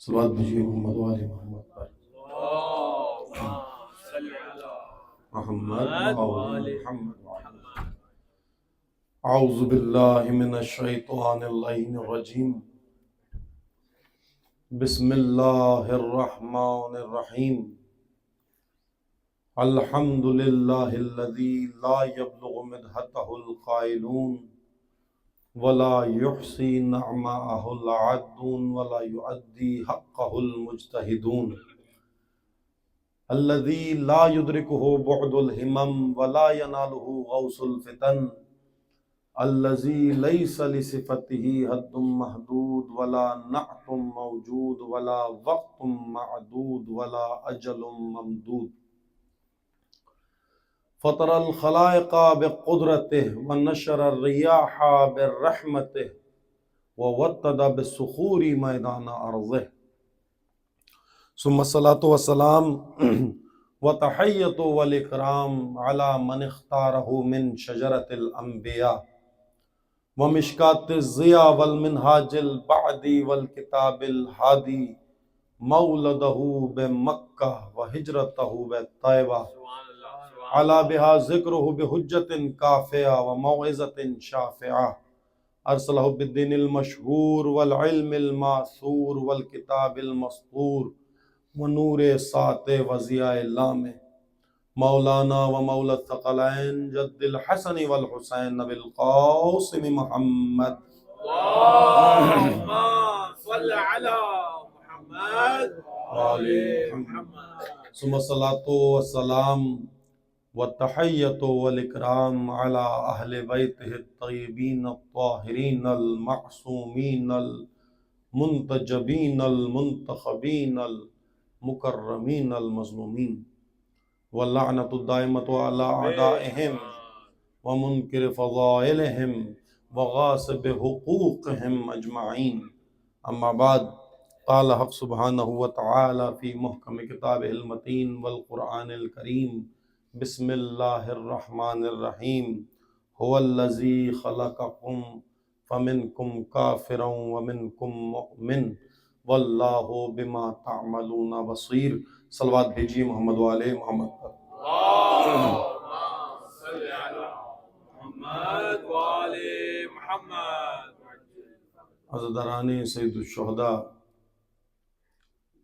صلوات بھیجیے محمد وآل محمد پر محمد وآل محمد۔ اعوذ باللہ من الشیطان اللعین الرجیم، بسم اللہ الرحمن الرحیم۔ الحمد للہ الذی لا یبلغ مدحتہ القائلون ولا یحصی نعماءہ العادون ولا یؤدی حقہ المجتہدون، الذی لا یدرکہ بعد الہمم ولا ینالہ غوث الفتن، الذی لیس لصفتہ حد محدود ولا نعت موجود ولا وقت معدود ولا اجل ممدود، فطر الخلائق بقدرته ونشر الرياح برحمته ووطد بالصخور میدان ارضه، ثم الصلاة والسلام وتحیۃ والاکرام علی من اختارہ من شجرۃ الانبیاء ومشکاة الضیاء والمنہاج البعدی والکتاب الہادی، مولدہ بمکہ وہجرتہ بطیبہ، علا بہا ذکرہ بحجت کافیہ وموعظۃ شافعہ، ارسلہ بالدین المشہور والعلم الماثور والکتاب المسطور ونور ساطع وضیاء لامع، مولانا و مولا الثقلین جد الحسن والحسین نبی القاسم محمد، اللہم صل علی محمد وآل محمد، ثم الصلاة والسلام والتحیۃ والاکرام علی اہل بیتہ الطیبین الطاہرین المعصومین المنتجبین المنتخبین المکرمین المظلومین، واللعنۃ الدائمۃ علی اعدائہم ومنکر فضائلہم وغاصب حقوقہم اجمعین، اما بعد، قال حق سبحانہ وتعالی فی محکم کتابہ المتین والقرآن الکریم، بسم اللہ الرحمن الرحیم، هو الذی خلقکم فمنکم کافر ومنکم مؤمن واللہ بما تعملون بصیر۔ صلوات بھیجیے محمد وآل محمد پر۔ اللہم صل علی محمد وآل محمد۔ عزاداران سید الشہداء،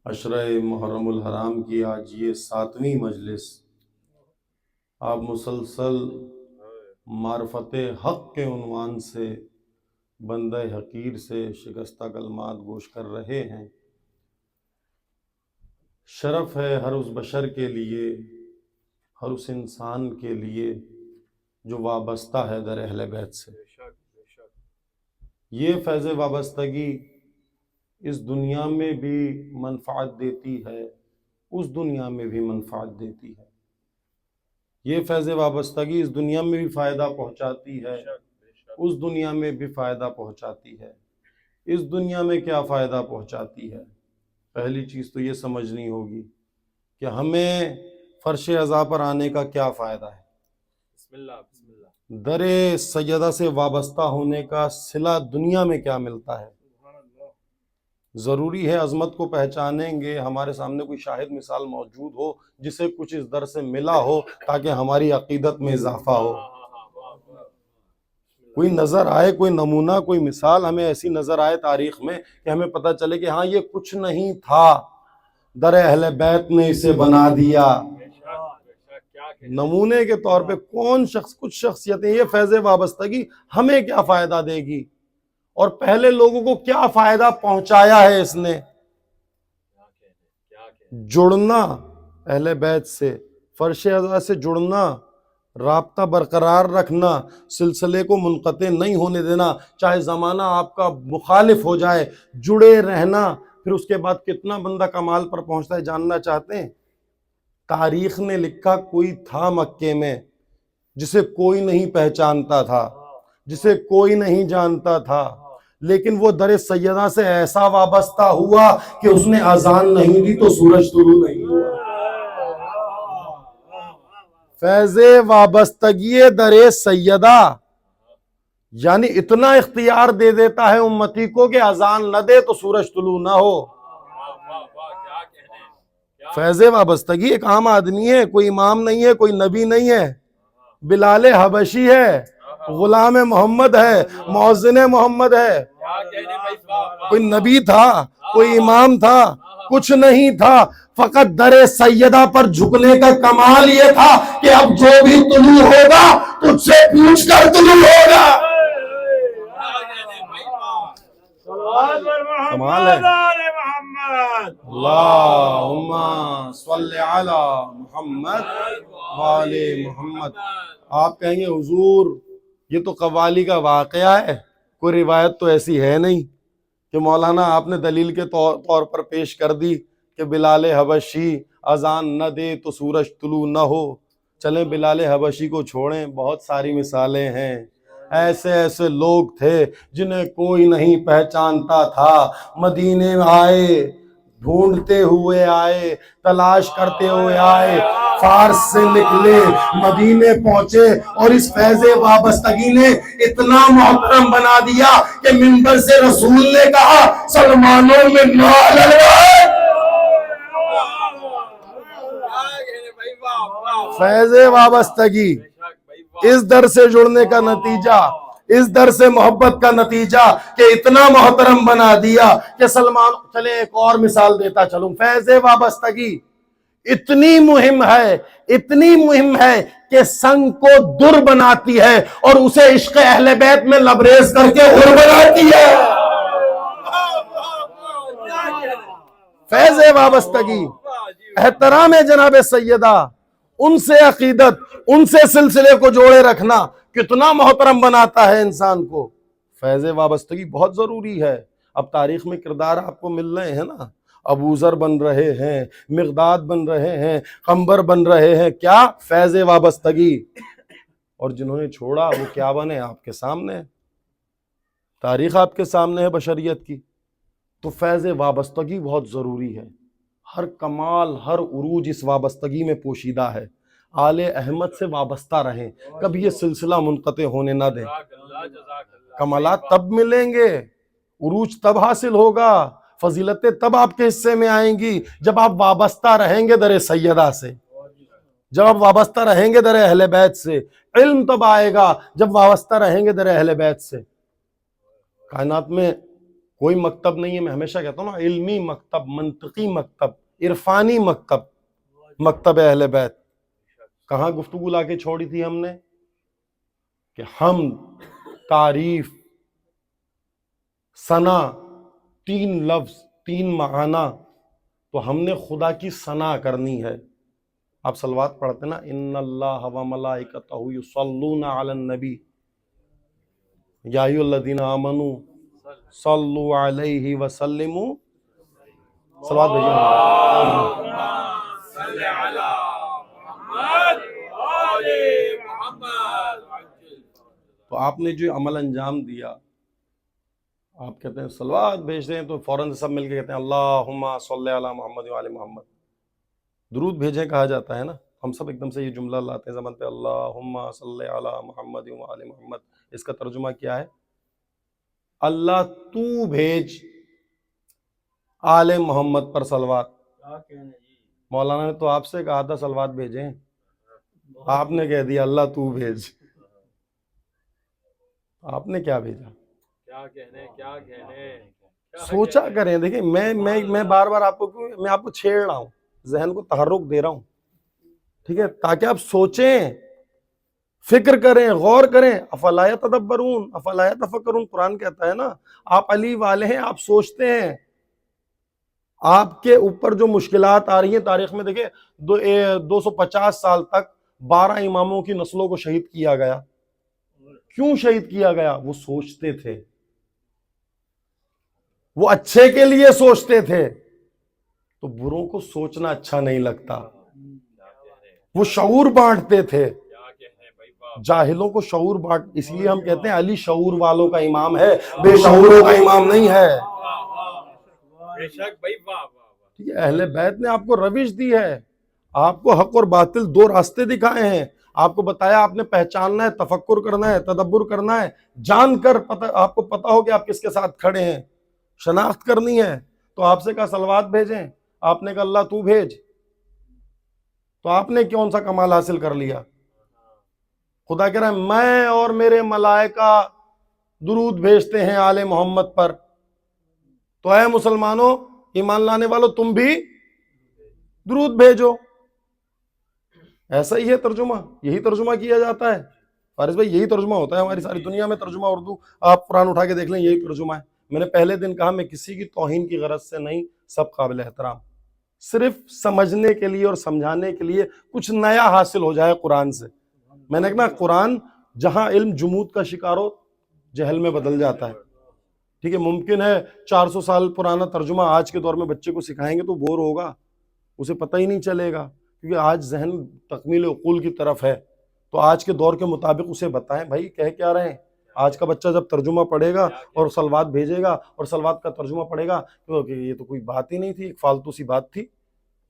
عشرہ محرم الحرام کی آج یہ 7ویں مجلس، آپ مسلسل معرفت حق کے عنوان سے بندہ حقیر سے شکستہ کلمات گوش کر رہے ہیں۔ شرف ہے ہر اس بشر کے لیے، ہر اس انسان کے لیے جو وابستہ ہے در اہل بیت سے۔ یہ فیض وابستگی اس دنیا میں بھی منفعت دیتی ہے، اس دنیا میں بھی منفعت دیتی ہے۔ یہ فیض وابستگی اس دنیا میں بھی فائدہ پہنچاتی ہے، اس دنیا میں بھی فائدہ پہنچاتی ہے۔ اس دنیا میں کیا فائدہ پہنچاتی ہے؟ پہلی چیز تو یہ سمجھنی ہوگی کہ ہمیں فرش عزا پر آنے کا کیا فائدہ ہے۔ بسم اللہ بسم اللہ۔ در سیدہ سے وابستہ ہونے کا صلہ دنیا میں کیا ملتا ہے؟ ضروری ہے عظمت کو پہچانیں گے، ہمارے سامنے کوئی شاہد مثال موجود ہو جسے کچھ اس در سے ملا ہو تاکہ ہماری عقیدت میں اضافہ ہو۔ کوئی نظر آئے، کوئی نمونہ، کوئی مثال ہمیں ایسی نظر آئے تاریخ میں کہ ہمیں پتہ چلے کہ ہاں یہ کچھ نہیں تھا، در اہل بیت نے اسے بنا دیا۔ نمونے کے طور پہ کون شخص، کچھ شخصیتیں، یہ فیض وابستگی ہمیں کیا فائدہ دے گی اور پہلے لوگوں کو کیا فائدہ پہنچایا ہے اس نے؟ جڑنا اہل بیت سے، فرش عزا سے جڑنا، رابطہ برقرار رکھنا، سلسلے کو منقطع نہیں ہونے دینا، چاہے زمانہ آپ کا مخالف ہو جائے، جڑے رہنا۔ پھر اس کے بعد کتنا بندہ کمال پر پہنچتا ہے جاننا چاہتے ہیں؟ تاریخ نے لکھا کوئی تھا مکے میں جسے کوئی نہیں پہچانتا تھا، جسے کوئی نہیں جانتا تھا، لیکن وہ در سیدہ سے ایسا وابستہ ہوا کہ اس نے اذان نہیں دی تو سورج طلوع نہیں ہوا۔ فیض وابستگی در سیدہ یعنی اتنا اختیار دے دیتا ہے امتی کو کہ اذان نہ دے تو سورج طلوع نہ ہو۔ فیض وابستگی ایک عام آدمی ہے، کوئی امام نہیں ہے، کوئی نبی نہیں ہے، بلال حبشی ہے، غلام محمد ہے، مؤذن محمد ہے، کیا کہنے بھائی صاحب، کوئی نبی تھا، کوئی امام تھا، کچھ نہیں تھا، فقط در سیدہ پر جھکنے کا کمال یہ تھا کہ اب جو بھی طلوع ہوگا تجھ سے پوچھ کر طلوع ہوگا. کمال ہے. اللہم صلی علی محمد وآل محمد. آپ کہیں گے حضور یہ تو قوالی کا واقعہ ہے، کوئی روایت تو ایسی ہے نہیں کہ مولانا آپ نے دلیل کے طور پر پیش کر دی کہ بلال حبشی اذان نہ دے تو سورج طلوع نہ ہو. چلیں بلال حبشی کو چھوڑیں، بہت ساری مثالیں ہیں. ایسے ایسے لوگ تھے جنہیں کوئی نہیں پہچانتا تھا، مدینے میں آئے، ڈھونڈتے ہوئے آئے، تلاش کرتے ہوئے آئے، فارس سے نکلے، مدینے پہنچے، اور اس فیض وابستگی نے اتنا محترم بنا دیا کہ منبر سے رسول نے کہا سلمانوں میں نال فیض وابستگی. اس در سے جڑنے کا نتیجہ، اس در سے محبت کا نتیجہ کہ اتنا محترم بنا دیا کہ سلمان. چلے ایک اور مثال دیتا چلوں. فیض وابستگی اتنی مہم ہے، اتنی مہم ہے کہ سنگ کو در بناتی ہے اور اسے عشق اہل بیت میں لبریز کر کے حر بناتی ہے. فیض وابستگی، احترام جناب سیدہ، ان سے عقیدت، ان سے سلسلے کو جوڑے رکھنا کتنا محترم بناتا ہے انسان کو. فیض وابستگی بہت ضروری ہے. اب تاریخ میں کردار آپ کو مل رہے ہیں نا، ابو ذر بن رہے ہیں، مقداد بن رہے ہیں، قنبر بن رہے ہیں. کیا؟ فیض وابستگی. اور جنہوں نے چھوڑا وہ کیا بنے؟ آپ کے سامنے تاریخ، آپ کے سامنے ہے بشریت کی. تو فیض وابستگی بہت ضروری ہے. ہر کمال، ہر عروج اس وابستگی میں پوشیدہ ہے. آل احمد سے وابستہ رہیں، کبھی یہ سلسلہ منقطع ہونے نہ دیں. کمالات تب ملیں گے، عروج تب حاصل ہوگا، فضیلتیں تب آپ کے حصے میں آئیں گی جب آپ وابستہ رہیں گے در سیدہ سے، جب آپ وابستہ رہیں گے در اہل بیت سے. علم تب آئے گا جب وابستہ رہیں گے در اہل بیت سے. کائنات میں کوئی مکتب نہیں ہے، میں ہمیشہ کہتا ہوں نا، علمی مکتب، منطقی مکتب، عرفانی مکتب، مکتب اہل بیت. کہاں گفتگو لا کے چھوڑی تھی ہم نے کہ حمد، تعریف، ثنا، تین لفظ، تین معنی. تو ہم نے خدا کی ثنا کرنی ہے. آپ صلوات پڑھتے نا، ان اللہ و ملائکتہ یصلون علی النبی یا ایھا الذین آمنوا صلوا علیہ وسلموا. صلوات بھیجو. تو آپ نے جو عمل انجام دیا، آپ کہتے ہیں صلوات بھیجتے ہیں تو فوراً سب مل کے کہتے ہیں اللہم صلی علی محمد وعلی محمد. درود بھیجیں کہا جاتا ہے نا، ہم سب ایک دم سے یہ جملہ لاتے ہیں زبان پہ، اللہم صلی علی محمد وعلی محمد. اس کا ترجمہ کیا ہے؟ اللہ تو بھیج آل محمد پر صلوات. مولانا نے تو آپ سے کہا تھا صلوات بھیجیں، آپ نے کہہ دیا اللہ تو بھیج. آپ نے کیا بھیجا؟ کیا کہنے. سوچا کریں. دیکھیں میں بار بار آپ کو چھیڑ رہا ہوں، ذہن کو تحرک دے رہا ہوں، ٹھیک ہے، تاکہ آپ سوچیں، فکر کریں، غور کریں. افلا یتدبرون افلا یتفکرون، قرآن کہتا ہے نا، آپ علی والے ہیں، آپ سوچتے ہیں. آپ کے اوپر جو مشکلات آ رہی ہیں، تاریخ میں دیکھیں 250 سال تک 12 اماموں کی نسلوں کو شہید کیا گیا. کیوں شہید کیا گیا؟ وہ سوچتے تھے، وہ اچھے کے لیے سوچتے تھے. تو بروں کو سوچنا اچھا نہیں لگتا. وہ شعور بانٹتے تھے، جاہلوں کو شعور بانٹ. اس لیے ہم کہتے ہیں علی شعور والوں کا امام ہے، بے شعوروں کا امام نہیں ہے. ٹھیک ہے، اہل بیت نے آپ کو روش دی ہے، آپ کو حق اور باطل دو راستے دکھائے ہیں. آپ کو بتایا آپ نے پہچاننا ہے، تفکر کرنا ہے، تدبر کرنا ہے، جان کر آپ کو پتا ہو کہ آپ کس کے ساتھ کھڑے ہیں، شناخت کرنی ہے. تو آپ سے کہا صلوات بھیجیں، آپ نے کہا اللہ تو بھیج. تو آپ نے کون سا کمال حاصل کر لیا؟ خدا کہہ رہا ہے میں اور میرے ملائکہ درود بھیجتے ہیں آل محمد پر، تو اے مسلمانوں ایمان لانے والوں تم بھی درود بھیجو۔ ایسا ہی ہے ترجمہ، یہی ترجمہ کیا جاتا ہے فارس بھائی، یہی ترجمہ ہوتا ہے ہماری ساری دنیا میں۔ ترجمہ اردو آپ قرآن اٹھا کے دیکھ لیں، یہی ترجمہ ہے۔ میں نے پہلے دن کہا میں کسی کی توہین کی غرض سے نہیں، سب قابل احترام، صرف سمجھنے کے لیے اور سمجھانے کے لیے کچھ نیا حاصل ہو جائے قرآن سے۔ میں نے کہا قرآن جہاں علم جمود کا شکار ہو جہل میں بدل جاتا ہے، ٹھیک ہے؟ ممکن ہے 400 سال پرانا ترجمہ آج کے دور میں بچے کو سکھائیں گے تو بور ہوگا، اسے پتہ ہی نہیں چلے گا، کیونکہ آج ذہن تکمیل عقول کی طرف ہے۔ تو آج کے دور کے مطابق اسے بتائیں بھائی کہہ کیا رہے ہیں۔ آج کا بچہ جب ترجمہ پڑھے گا اور صلوات بھیجے گا اور صلوات کا ترجمہ پڑھے گا تو یہ تو کوئی بات ہی نہیں تھی، ایک فالتو سی بات تھی۔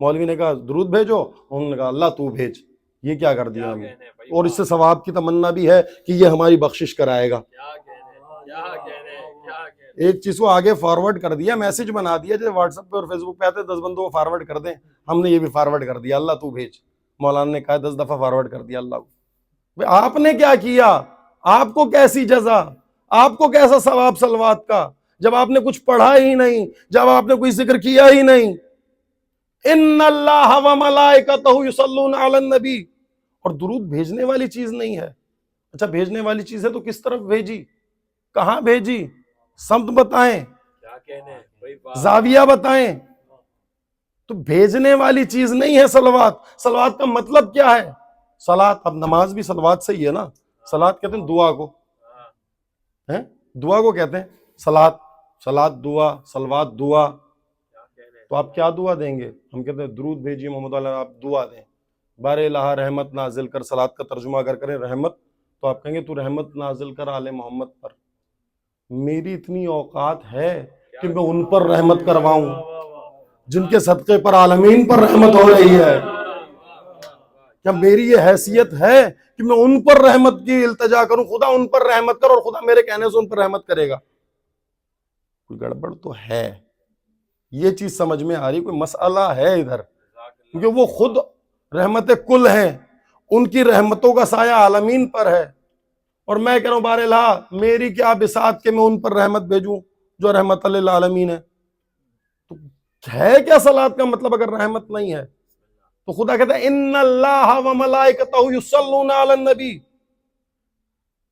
مولوی نے کہا درود بھیجو، انہوں نے کہا اللہ تو بھیج، یہ کیا کر دیا ہم نے؟ اور اس سے ثواب کی تمنا بھی ہے کہ یہ ہماری بخشش کرائے گا۔ ایک چیز کو آگے فارورڈ کر دیا، میسج بنا دیا، جیسے واٹس ایپ پہ اور فیس بک پہ آتے 10 بندوں کو فارورڈ کر دیں، ہم نے یہ بھی فارورڈ کر دیا، اللہ تو بھیج۔ مولانا نے کہا 10 دفعہ فارورڈ کر دیا اللہ کو۔ آپ نے کیا کیا؟ آپ کو کیسی جزا، آپ کو کیسا ثواب صلوات کا، جب آپ نے کچھ پڑھا ہی نہیں، جب آپ نے کوئی ذکر کیا ہی نہیں۔ ان اللہ و ملائکتہ یصلون علی النبی، اور درود بھیجنے والی چیز نہیں ہے۔ اچھا بھیجنے والی چیز ہے تو کس طرف بھیجی، کہاں بھیجی، سمت بتائیں، زاویہ بتائیں۔ تو بھیجنے والی چیز نہیں ہے صلوات۔ صلوات کا مطلب کیا ہے؟ صلات، اب نماز بھی صلوات سے ہی ہے نا۔ صلات کہتے ہیں دعا کو، دعا کو کہتے ہیں صلات، صلات دعا، صلوات دعا۔ تو آپ کیا دعا دیں گے؟ ہم کہتے ہیں درود بھیجیے محمد علیہ، آپ دعا دیں بار الہ رحمت نازل کر۔ صلات کا ترجمہ اگر کریں رحمت تو آپ کہیں گے تو رحمت نازل کر آل محمد پر۔ میری اتنی اوقات ہے کہ میں ان پر رحمت کرواؤں جن کے صدقے پر عالمین پر رحمت ہو رہی ہے۔ کیا میری یہ حیثیت ہے کہ میں ان پر رحمت کی التجا کروں، خدا ان پر رحمت کر، اور خدا میرے کہنے سے ان پر رحمت کرے گا؟ کوئی گڑبڑ تو ہے، یہ چیز سمجھ میں آ رہی، کوئی مسئلہ ہے ادھر، کیونکہ وہ خود رحمت کل ہیں، ان کی رحمتوں کا سایہ عالمین پر ہے، اور میں کہہ رہا ہوں بار الہ میری کیا بساط کہ میں ان پر رحمت بھیجوں جو رحمت للعالمین ہے۔ تو ہے کیا صلات کا مطلب اگر رحمت نہیں ہے؟ تو خدا کہتا ہے ان اللہ و ملائکتہ یصلون علی النبی،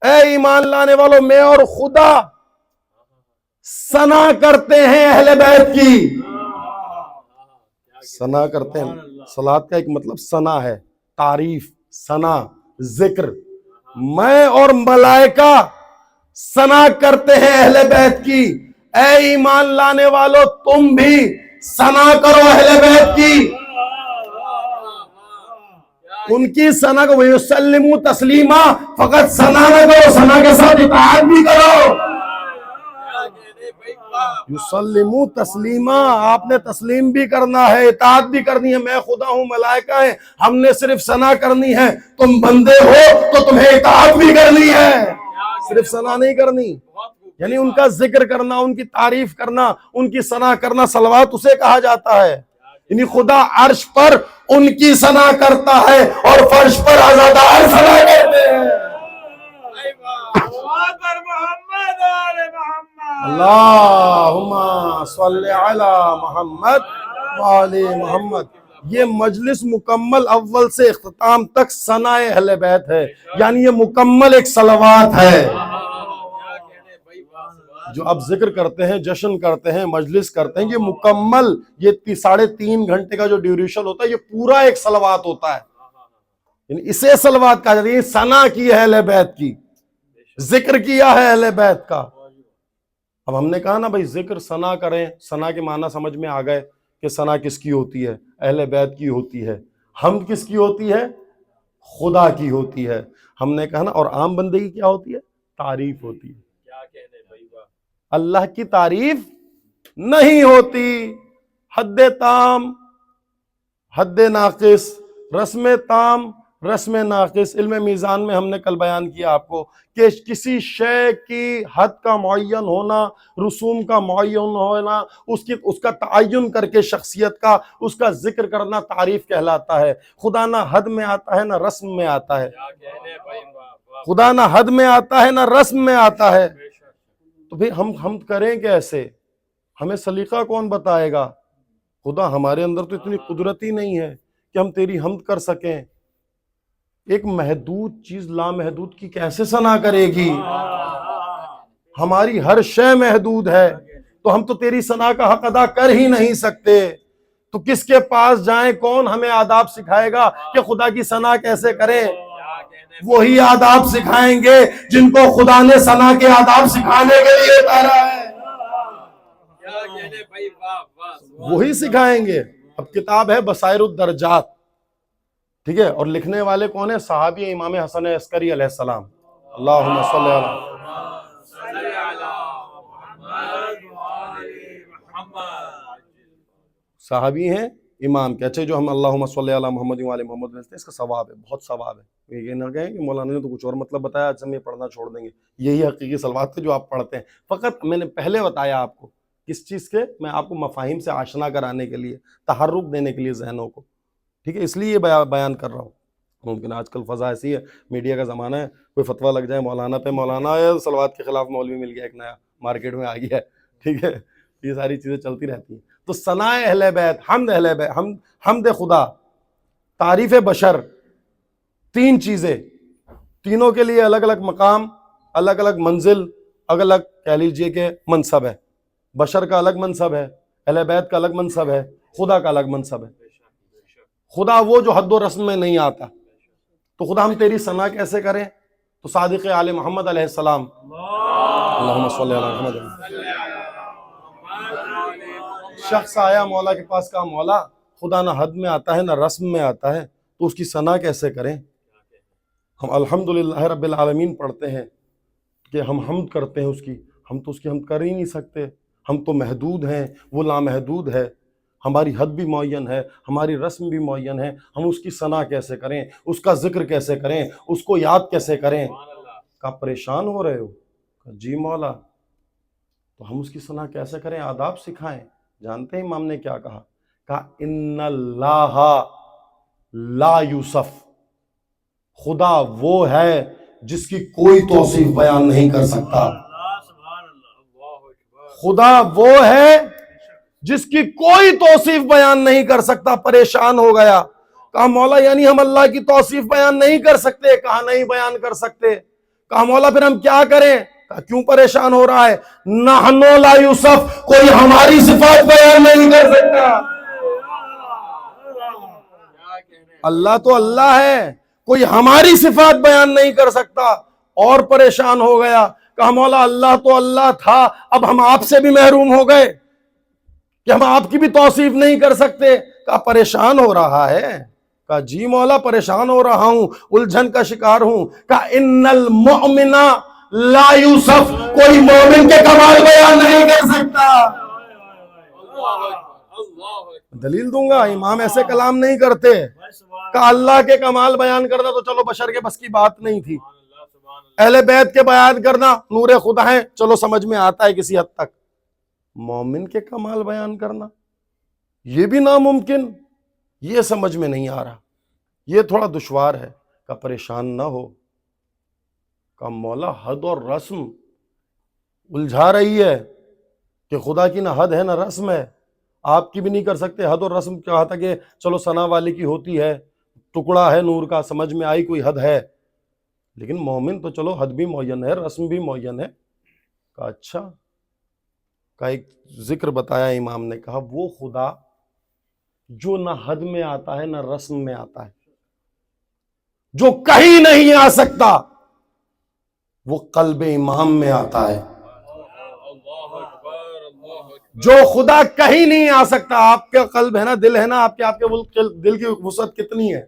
اے ایمان لانے والوں میں اور خدا ثنا کرتے ہیں اہل بیت کی، ثنا کرتے ہیں۔ صلات کا ایک مطلب ثنا ہے، تعریف، ثنا، ذکر۔ میں اور ملائکہ ثنا کرتے ہیں اہل بیت کی، اے ایمان لانے والوں تم بھی ثنا کرو اہل بیت کی، ان کی ثنا کو وَيُسَلِّمُوا تسلیما، فقط ثنا نہ کرو، ثنا کے ساتھ اطاعت بھی کرو۔ یسلموا تسلیما، آپ نے تسلیم بھی کرنا ہے، اطاعت بھی کرنی ہے۔ میں خدا ہوں، ملائکہ ہیں، ہم نے صرف ثنا کرنی ہے، تم بندے ہو تو تمہیں اطاعت بھی کرنی ہے، صرف ثنا نہیں کرنی۔ یعنی ان کا ذکر کرنا، ان کی تعریف کرنا، ان کی ثنا کرنا، صلوات اسے کہا جاتا ہے۔ یعنی خدا عرش پر ان کی ثنا کرتا ہے اور فرش پر عزادار ثنا کرتے ہیں۔ اللہم صلی علی محمد وآل محمد۔ یہ مجلس مکمل اول سے اختتام تک ثنا اہل بیت ہے، یعنی یہ مکمل ایک صلوات ہے۔ جو اب ذکر کرتے ہیں، جشن کرتے ہیں، مجلس کرتے ہیں، یہ مکمل، یہ 3.5 گھنٹے کا جو ڈیوریشن ہوتا ہے، یہ پورا ایک صلوات ہوتا ہے۔ یعنی اسے صلوات کہا جاتا ہے۔ یہ ثنا کی ہے اہل بیت کی، ذکر کیا ہے اہل بیت کا۔ اب ہم نے کہا نا بھائی ذکر ثنا کریں، ثنا کے معنی سمجھ میں آ گئے کہ ثنا کس کی ہوتی ہے؟ اہل بیت کی ہوتی ہے۔ حمد کس کی ہوتی ہے؟ خدا کی ہوتی ہے۔ ہم نے کہا نا، اور عام بندے کی کیا ہوتی ہے؟ تعریف ہوتی ہے۔ اللہ کی تعریف نہیں ہوتی۔ حد تام، حد ناقص، رسم تام، رسم ناقص علم میزان میں ہم نے کل بیان کیا آپ کو کہ کسی شے کی حد کا معین ہونا، رسوم کا معین ہونا، اس کا تعین کر کے شخصیت کا اس کا ذکر کرنا تعریف کہلاتا ہے۔ خدا نہ حد میں آتا ہے نہ رسم میں آتا ہے، کیا کہنے بھائی، واہ خدا نہ حد میں آتا ہے نہ رسم میں آتا ہے۔ تو پھر ہم حمد کریں کیسے؟ ہمیں سلیقہ کون بتائے گا؟ خدا ہمارے اندر تو اتنی قدرت ہی نہیں ہے کہ ہم تیری حمد کر سکیں۔ ایک محدود چیز لامحدود کی کیسے ثنا کرے گی؟ ہماری ہر شے محدود ہے، تو ہم تو تیری ثنا کا حق ادا کر ہی نہیں سکتے۔ تو کس کے پاس جائیں؟ کون ہمیں آداب سکھائے گا کہ خدا کی ثنا کیسے کریں؟ وہی آداب سکھائیں گے جن کو خدا نے ثنا کے آداب سکھانے کے لیے اتارا ہے، کیا کہنے بھائی، واہ واہ، وہی سکھائیں گے۔ اب کتاب ہے بصائر الدرجات، ٹھیک ہے، اور لکھنے والے کون ہیں؟ صحابی امام حسن عسکری علیہ السلام۔ اللہم صلی علی صحابی ہیں امام کے۔ اچھا جو ہم اللہم صلی علی محمد وعلی محمد بولتے ہیں، اس کا ثواب ہے، بہت ثواب ہے۔ یہ نہ کہیں کہ مولانا نے تو کچھ اور مطلب بتایا، آج ہم یہ پڑھنا چھوڑ دیں گے۔ یہی حقیقی صلوات ہے جو آپ پڑھتے ہیں۔ فقط میں نے پہلے بتایا آپ کو کس چیز کے، میں آپ کو مفاہیم سے آشنا کرانے کے لیے، تحرک دینے کے لیے ذہنوں کو، ٹھیک ہے، اس لیے یہ بیان کر رہا ہوں۔ ممکن آج کل فضا ایسی ہے، میڈیا کا زمانہ ہے، کوئی فتویٰ لگ جائے مولانا پہ، مولانا ہے صلوات کے خلاف مولوی مل گیا ایک نیا، مارکیٹ میں آ گیا ہے، ٹھیک ہے، یہ ساری چیزیں چلتی رہتی ہیں۔ تو ثناء اہل بیت، حمد اہل بیت، حمد خدا، تعریف بشر، تین چیزیں، تینوں کے لیے الگ الگ مقام، الگ الگ منزل، الگ الگ کہہ لیجئے کہ منصب ہے۔ بشر کا الگ منصب ہے، اہل بیت کا الگ منصب ہے، خدا کا الگ منصب ہے۔ خدا وہ جو حد و رسم میں نہیں آتا، تو خدا ہم تیری ثنا کیسے کریں؟ تو صادق آل محمد علیہ السلام، اللہم صلی علی محمد۔ شخص آیا مولا کے پاس، کہا مولا خدا نہ حد میں آتا ہے نہ رسم میں آتا ہے، تو اس کی ثنا کیسے کریں؟ ہم الحمدللہ رب العالمین پڑھتے ہیں کہ ہم حمد کرتے ہیں اس کی، ہم تو اس کی حمد کر ہی نہیں سکتے، ہم تو محدود ہیں، وہ لامحدود ہے، ہماری حد بھی معین ہے، ہماری رسم بھی معین ہے، ہم اس کی ثنا کیسے کریں، اس کا ذکر کیسے کریں، اس کو یاد کیسے کریں؟ کہا پریشان ہو رہے ہو؟ کہا جی مولا، تو ہم اس کی ثنا کیسے کریں؟ آداب سکھائیں۔ جانتے ہیں امام نے کیا کہا؟ کہا ان اللہ لا یوصف، خدا وہ ہے جس کی کوئی توصیف بیان نہیں کر سکتا۔ خدا وہ ہے جس کی کوئی توصیف بیان نہیں کر سکتا۔ پریشان ہو گیا، کہا مولا یعنی ہم اللہ کی توصیف بیان نہیں کر سکتے؟ کہا نہیں بیان کر سکتے۔ کہا مولا پھر ہم کیا کریں؟ کہا کیوں پریشان ہو رہا ہے؟ نحن لا یوصف، کوئی ہماری صفات بیان نہیں کر سکتا۔ اللہ تو اللہ ہے، کوئی ہماری صفات بیان نہیں کر سکتا۔ اور پریشان ہو گیا، کہا مولا اللہ تو اللہ تھا، اب ہم آپ سے بھی محروم ہو گئے کہ ہم آپ کی بھی توصیف نہیں کر سکتے۔ کہا پریشان ہو رہا ہے؟ کہا جی مولا پریشان ہو رہا ہوں، الجھن کا شکار ہوں۔ کہا ان المؤمن لا یوصف، کوئی مومن کے کمال بیان نہیں کر سکتا۔ دلیل دوں گا، امام ایسے کلام نہیں کرتے۔ کہا اللہ کے کمال بیان کرنا تو چلو بشر کے بس کی بات نہیں تھی، اہل بیت کے بیان کرنا نور خدا ہے، چلو سمجھ میں آتا ہے کسی حد تک، مومن کے کمال بیان کرنا یہ بھی ناممکن، یہ سمجھ میں نہیں آ رہا، یہ تھوڑا دشوار ہے۔ کہ پریشان نہ ہو، کہ مولا حد اور رسم الجھا رہی ہے کہ خدا کی نہ حد ہے نہ رسم ہے، آپ کی بھی نہیں کر سکتے حد اور رسم۔ کہا تھا کہ چلو ثنا والی کی ہوتی ہے، ٹکڑا ہے نور کا، سمجھ میں آئی کوئی حد ہے، لیکن مومن تو چلو حد بھی معین ہے، رسم بھی معین ہے۔ کہا اچھا، کا ایک ذکر بتایا امام نے، کہا وہ خدا جو نہ حد میں آتا ہے نہ رسم میں آتا ہے، جو کہیں نہیں آ سکتا، وہ قلب امام میں آتا ہے۔ جو خدا کہیں نہیں آ سکتا، آپ کا قلب ہے نا، دل ہے نا، آپ کے دل کی وسعت کتنی ہے،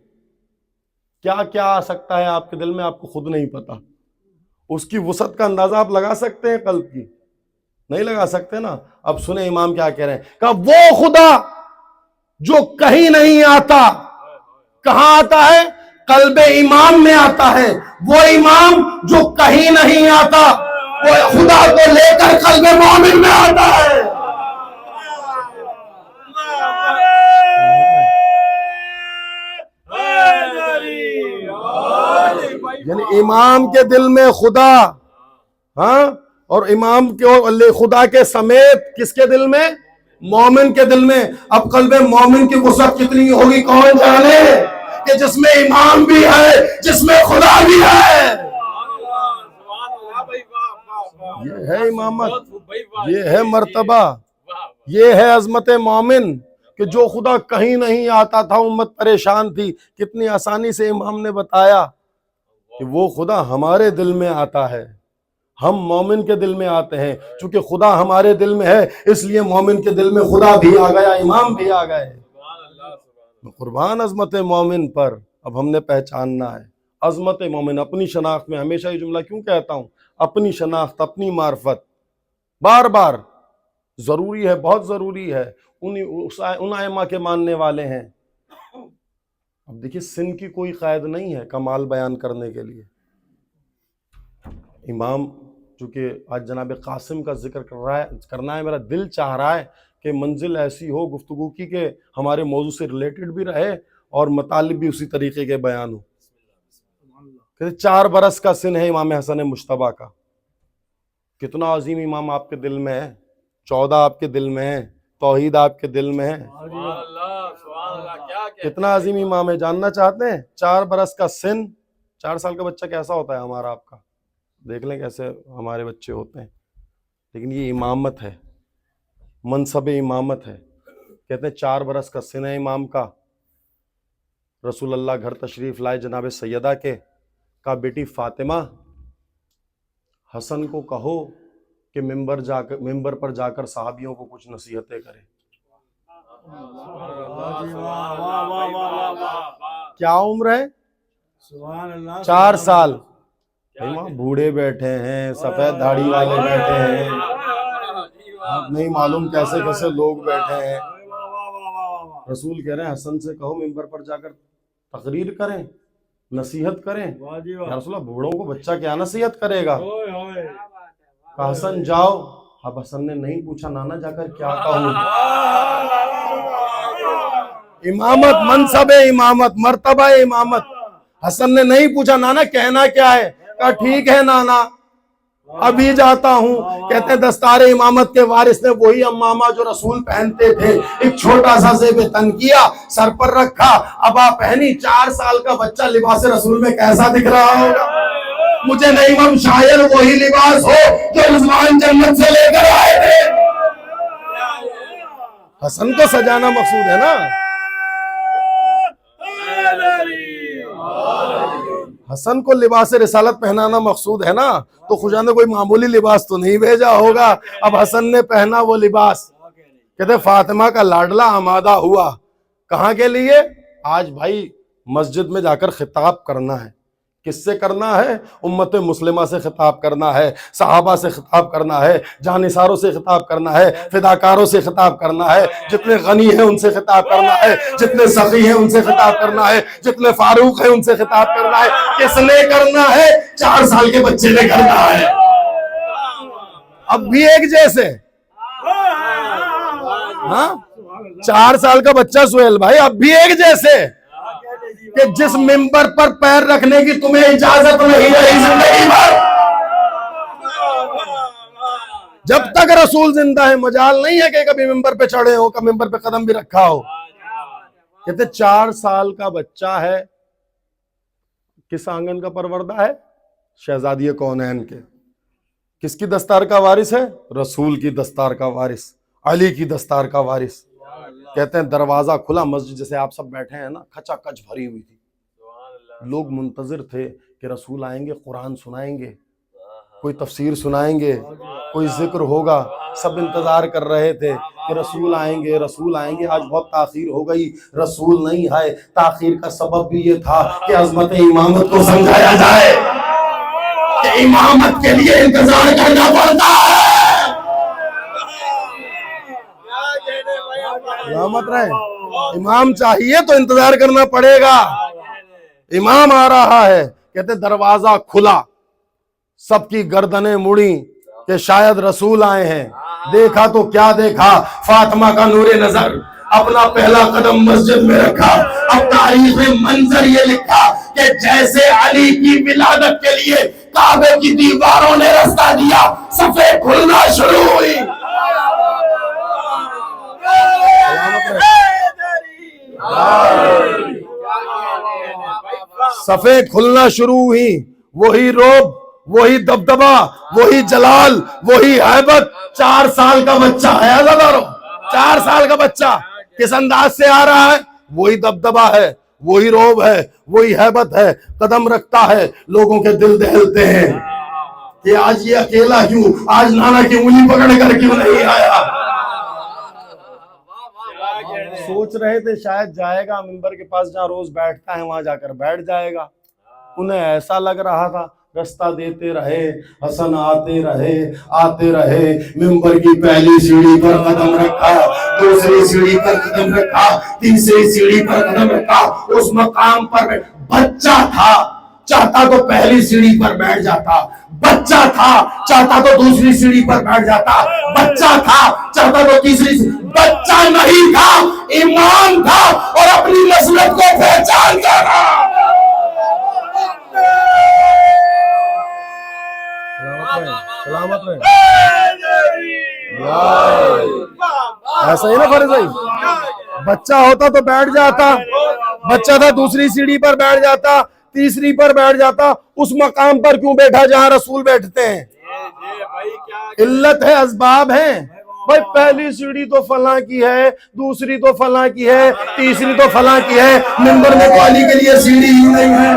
کیا کیا آ سکتا ہے آپ کے دل میں، آپ کو خود نہیں پتا۔ اس کی وسعت کا اندازہ آپ لگا سکتے ہیں قلب کی؟ نہیں لگا سکتے نا۔ اب سنیں امام کیا کہہ رہے ہیں، کہ وہ خدا جو کہیں نہیں آتا، کہاں آتا ہے؟ قلب امام میں آتا ہے، وہ امام جو کہیں نہیں آتا، وہ خدا کو لے کر قلب مومن میں آتا ہے۔ یعنی امام کے دل میں خدا، ہاں، اور امام کے خدا کے سمیت کس کے دل میں؟ مومن کے دل میں۔ اب قلب مومن کی وسعت کتنی ہوگی کون جانے، کہ جس میں امام بھی ہے، جس میں خدا بھی ہے۔ یہ ہے امامت، یہ ہے مرتبہ، یہ ہے عظمت مومن، کہ جو خدا کہیں نہیں آتا تھا، امت پریشان تھی، کتنی آسانی سے امام نے بتایا کہ وہ خدا ہمارے دل میں آتا ہے، ہم مومن کے دل میں آتے ہیں۔ چونکہ خدا ہمارے دل میں ہے، اس لیے مومن کے دل میں خدا بھی آ گیا، امام بھی آ گئے۔ قربان عظمت مومن پر۔ اب ہم نے پہچاننا ہے عظمت مومن اپنی شناخت میں۔ ہمیشہ یہ جملہ کیوں کہتا ہوں؟ اپنی شناخت، اپنی معرفت بار بار ضروری ہے، بہت ضروری ہے۔ ان ائمہ کے ماننے والے ہیں۔ اب دیکھیے، سن کی کوئی قید نہیں ہے کمال بیان کرنے کے لیے۔ امام چونکہ آج جناب قاسم کا ذکر کرنا ہے، میرا دل چاہ رہا ہے کہ منزل ایسی ہو گفتگو کی کہ ہمارے موضوع سے ریلیٹڈ بھی رہے اور مطالب بھی اسی طریقے کے بیان ہو۔ کہ 4 برس کا سن ہے امام حسن مجتبیٰ کا۔ کتنا عظیم امام آپ کے دل میں ہے، 14 آپ کے دل میں ہے، توحید آپ کے دل میں ہے۔ کتنا عظیم امام ہے، جاننا چاہتے ہیں؟ 4 برس کا سن، 4 سال کا بچہ کیسا ہوتا ہے ہمارا آپ کا؟ دیکھ لیں کیسے ہمارے بچے ہوتے ہیں۔ لیکن یہ امامت ہے، منصب امامت ہے۔ کہتے ہیں 4 برس کا سن ہے امام کا۔ رسول اللہ گھر تشریف لائے جناب سیدہ کے، کہا بیٹی فاطمہ، حسن کو کہو کہ ممبر پر جا کر صحابیوں کو کچھ نصیحتیں کرے۔ کیا عمر ہے؟ 4 سال۔ وہاں بوڑھے بیٹھے ہیں، سفید داڑھی والے بیٹھے ہیں، نہیں معلوم کیسے کیسے لوگ بیٹھے ہیں۔ رسول کہہ رہے ہیں حسن سے کہو ممبر پر جا کر تقریر کریں، نصیحت کریں۔ یا رسول اللہ، بوڑھوں کو بچہ کیا نصیحت کرے گا؟ کہا حسن جاؤ۔ اب حسن نے نہیں پوچھا نانا جا کر کیا کہوں۔ امامت، منصب امامت، مرتبہ امامت۔ حسن نے نہیں پوچھا نانا کہنا کیا ہے، کہا ٹھیک ہے نانا ابھی جاتا ہوں۔ کہتے ہیں دستار امامت کے وارث نے وہی امامہ جو رسول پہنتے تھے، ایک چھوٹا سا زیب تن کیا، سر پر رکھا، ابا پہنی۔ 4 سال کا بچہ لباس رسول میں کیسا دکھ رہا ہوگا؟ مجھے نہیں مم شاید وہی لباس ہو جو رضوان جنت سے لے کر آئے تھے۔ حسن کو سجانا مقصود ہے نا، حسن کو لباس رسالت پہنانا مقصود ہے نا، تو خدا نے کوئی معمولی لباس تو نہیں بھیجا ہوگا۔ اب حسن نے پہنا وہ لباس۔ کہتے فاطمہ کا لاڈلا آمادہ ہوا، کہاں کے لیے؟ آج بھائی مسجد میں جا کر خطاب کرنا ہے۔ کس سے کرنا ہے؟ امت مسلمہ سے خطاب کرنا ہے، صحابہ سے خطاب کرنا ہے، جانثاروں سے خطاب کرنا ہے، فداکاروں سے خطاب کرنا ہے، جتنے غنی ہیں ان سے خطاب کرنا ہے، جتنے سخی ہیں ان سے خطاب کرنا ہے، جتنے فاروق ہیں ان سے خطاب کرنا ہے۔ کس نے کرنا ہے؟ 4 سال کے بچے نے کرنا ہے۔ اب بھی ایک جیسے، ہاں 4 سال کا بچہ سہیل بھائی، اب بھی ایک جیسے، کہ جس ممبر پر پیر رکھنے کی تمہیں اجازت نہیں رہی زندگی بھر، جب تک رسول زندہ ہے مجال نہیں ہے کہ کبھی ممبر پہ چڑھے ہو، کبھی ممبر پہ قدم بھی رکھا ہو۔ کہتے 4 سال کا بچہ ہے، کس آنگن کا پروردہ ہے؟ شہزادی کونین کے۔ کس کی دستار کا وارث ہے؟ رسول کی دستار کا وارث، علی کی دستار کا وارث۔ کہتے ہیں دروازہ کھلا، مسجد جیسے آپ سب بیٹھے ہیں نا، کھچا کچ بھری ہوئی تھی۔ لوگ منتظر تھے کہ رسول آئیں گے، قرآن سنائیں گے، کوئی تفسیر سنائیں گے، کوئی ذکر ہوگا۔ سب انتظار کر رہے تھے کہ رسول آئیں گے، رسول آئیں گے۔ آج بہت تاخیر ہو گئی، رسول نہیں آئے۔ تاخیر کا سبب بھی یہ تھا کہ عظمت امامت کو سمجھایا جائے کہ امامت کے لیے انتظار کرنا پڑتا ہے۔ امامت رہے، امام چاہیے تو انتظار کرنا پڑے گا۔ امام آ رہا ہے, کہتے دروازہ کھلا, سب کی گردنیں مڑی کہ شاید رسول آئے ہیں. دیکھا تو کیا دیکھا, فاطمہ کا نور نظر, اپنا پہلا قدم مسجد میں رکھا. اب تاریخ میں منظر یہ لکھا کہ جیسے علی کی ولادت کے لیے کعبے کی دیواروں نے رستہ دیا, صفیں کھلنا شروع ہوئی. صفیں کھلنا شروع ہوئی. وہی روب, وہی دبدبا, وہی جلال, وہی ہیبت. 4 سال کا بچہ ہے, عزادارو, 4 سال کا بچہ کس انداز سے آ رہا ہے, وہی دبدبا ہے, وہی روب ہے, وہی ہیبت ہے. قدم رکھتا ہے, لوگوں کے دل دہلتے ہیں کہ آج یہ اکیلا کیوں, آج نانا کی انگلی پکڑ کر کیوں نہیں آیا. سوچ رہے تھے شاید جائے گا منبر کے پاس جہاں روز بیٹھتا ہے, وہاں جا کر بیٹھ جائے گا. انہیں ایسا لگ رہا تھا, رستہ دیتے رہے, حسن آتے رہے. منبر کی پہلی سیڑھی پر قدم رکھا, دوسری سیڑھی پر قدم رکھا, تیسری سیڑھی پر قدم رکھا. اس مقام پر بچہ تھا, چاہتا تو پہلی سیڑھی پر بیٹھ جاتا, بچہ تھا چاہتا تو دوسری سیڑھی پر بیٹھ جاتا, بچہ تھا چاہتا تو تیسری. بچہ نہیں تھا, امام تھا, اور اپنی مسلک کو پہچانتا تھا. سلامت رہے. ایسا ہی نا فرض بھائی, بچہ ہوتا تو بیٹھ جاتا, بچہ تھا دوسری سیڑھی پر بیٹھ جاتا, تیسری پر بیٹھ جاتا. اس مقام پر کیوں بیٹھا جہاں رسول بیٹھتے ہیں؟ علت ہے, اسباب ہیں بھائی. پہلی سیڑھی تو فلاں کی ہے, دوسری تو فلاں کی ہے, تیسری تو فلاں کی ہے. منبر میں تو علی کے لیے سیڑھی ہی نہیں ہے.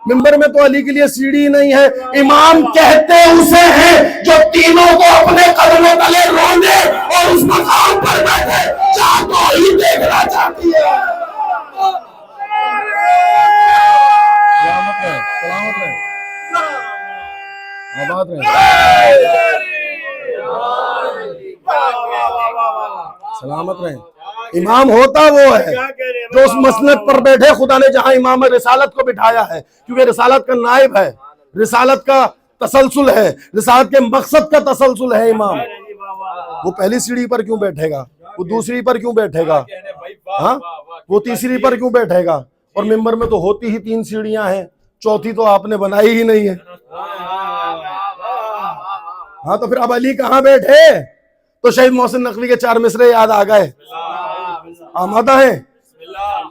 منبر میں تو علی کے لیے سیڑھی نہیں ہے. امام کہتے اسے ہیں جو تینوں کو اپنے قدموں تلے روندے اور اس مقام پر بیٹھے چاہتوں ہی دیکھنا چاہتی ہے. سلامت رہے, سلامت رہے, آباد رہے, سلامت رہے. امام ہوتا وہ ہے جو اس مسند پر بیٹھے. خدا نے جہاں امام رسالت کو بٹھایا ہے, کیونکہ رسالت کا نائب ہے, رسالت کا تسلسل ہے, رسالت کے مقصد کا تسلسل ہے امام. وہ پہلی سیڑھی پر کیوں بیٹھے گا, وہ دوسری پر کیوں بیٹھے گا, ہاں وہ تیسری پر کیوں بیٹھے گا؟ اور منبر میں تو ہوتی ہی 3 سیڑھیاں ہیں, چوتھی تو آپ نے بنائی ہی نہیں ہے. ہاں تو پھر اب علی کہاں بیٹھے؟ تو شہید محسن نقوی کے 4 مصرے یاد آ گئے. آمادہ ہیں؟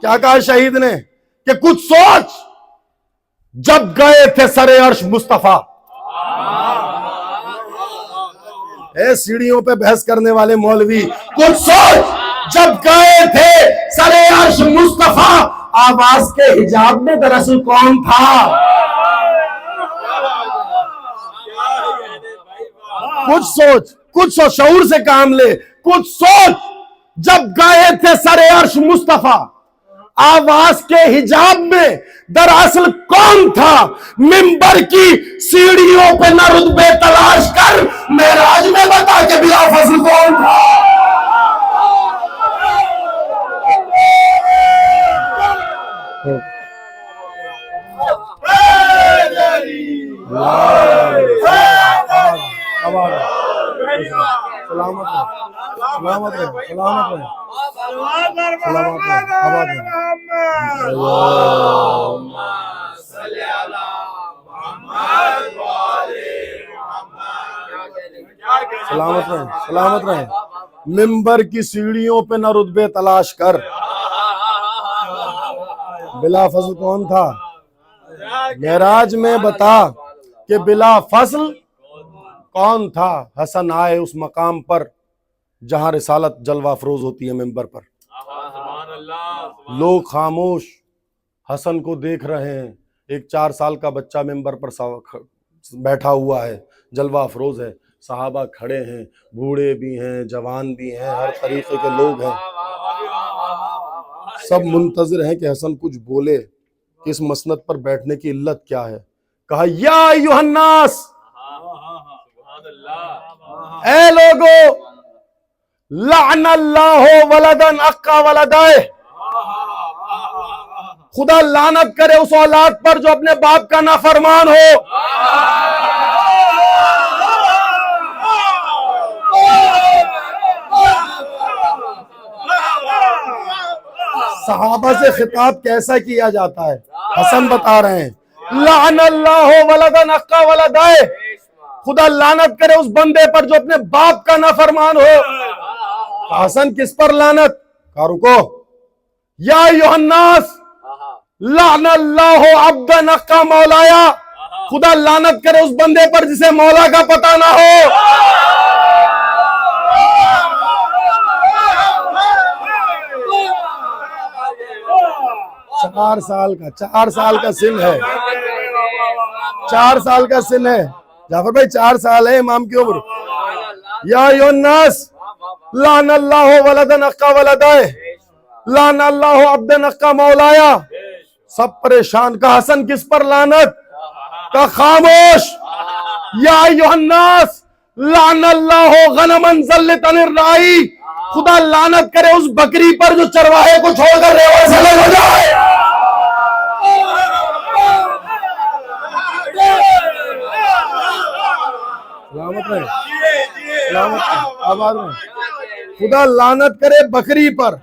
کیا کہا شہید نے کہ کچھ سوچ جب گئے تھے سرے عرش مصطفیٰ. اے سیڑھیوں پہ بحث کرنے والے مولوی, کچھ سوچ جب گئے تھے سرے عرش مصطفیٰ, آواز کے حجاب میں دراصل کون تھا؟ کچھ سوچ, کچھ سوچ, شعور سے کام لے. کچھ سوچ جب گئے تھے سرے عرش مصطفیٰ, آواز کے حجاب میں دراصل کون تھا؟ منبر کی سیڑھیوں پہ نہ رتبے تلاش کر, معراج میں بتا کہ بلا فضل کون تھا. سلامت سلامت سلامت سلامت رہے, سلامت رہے. منبر کی سیڑھیوں پہ نہ رتبے تلاش کر, بلا فضل کون تھا؟ معراج میں بتا کہ بلا فضل کون تھا. حسن آئے اس مقام پر جہاں رسالت جلوہ افروز ہوتی ہے منبر پر. لوگ خاموش حسن کو دیکھ رہے ہیں. ایک 4 سال کا بچہ منبر پر بیٹھا ہوا ہے, جلوہ افروز ہے. صحابہ کھڑے ہیں, بوڑھے بھی ہیں, جوان بھی ہیں, ہر طریقے کے لوگ ہیں. سب منتظر ہیں کہ حسن کچھ بولے کہ اس مسند پر بیٹھنے کی علت کیا ہے. کہا یا ایھا الناس, اے لوگو, لعن اللہ ولدن اقا ولدائے, خدا لعنت کرے اس اولاد پر جو اپنے باپ کا نافرمان ہو. صحابہ سے خطاب کیسا کیا جاتا ہے؟ حسن بتا رہے ہیں لعن اللہ ولدا نقا ولدائے، خدا لعنت کرے اس بندے پر جو اپنے باپ کا نافرمان ہو. حسن کس پر لعنت؟ کہا رکو، یا ایھا الناس لعن اللہ عبد نقا مولایا، خدا لعنت کرے اس بندے پر جسے مولا کا پتہ نہ ہو. 4 سال کا سن ہے، 4 سال کا سن ہے. جعفر بھائی 4 سال ہے امام کی عمر. یا ایھا الناس لعن اللہ ولد نقا ولدائے، لعن اللہ عبد نقا مولایا. سب پریشان. کا حسن کس پر لعنت؟ کا خاموش. یا ایھا الناس لعن اللہ غنما ذلت عن الراعی، خدا لعنت کرے اس بکری پر جو چرواہے کو چھوڑ کر ریوڑ سے الگ ہو جائے. سلامت رہے، سلامت رہے، آباد رہے. خدا لعنت کرے بکری پر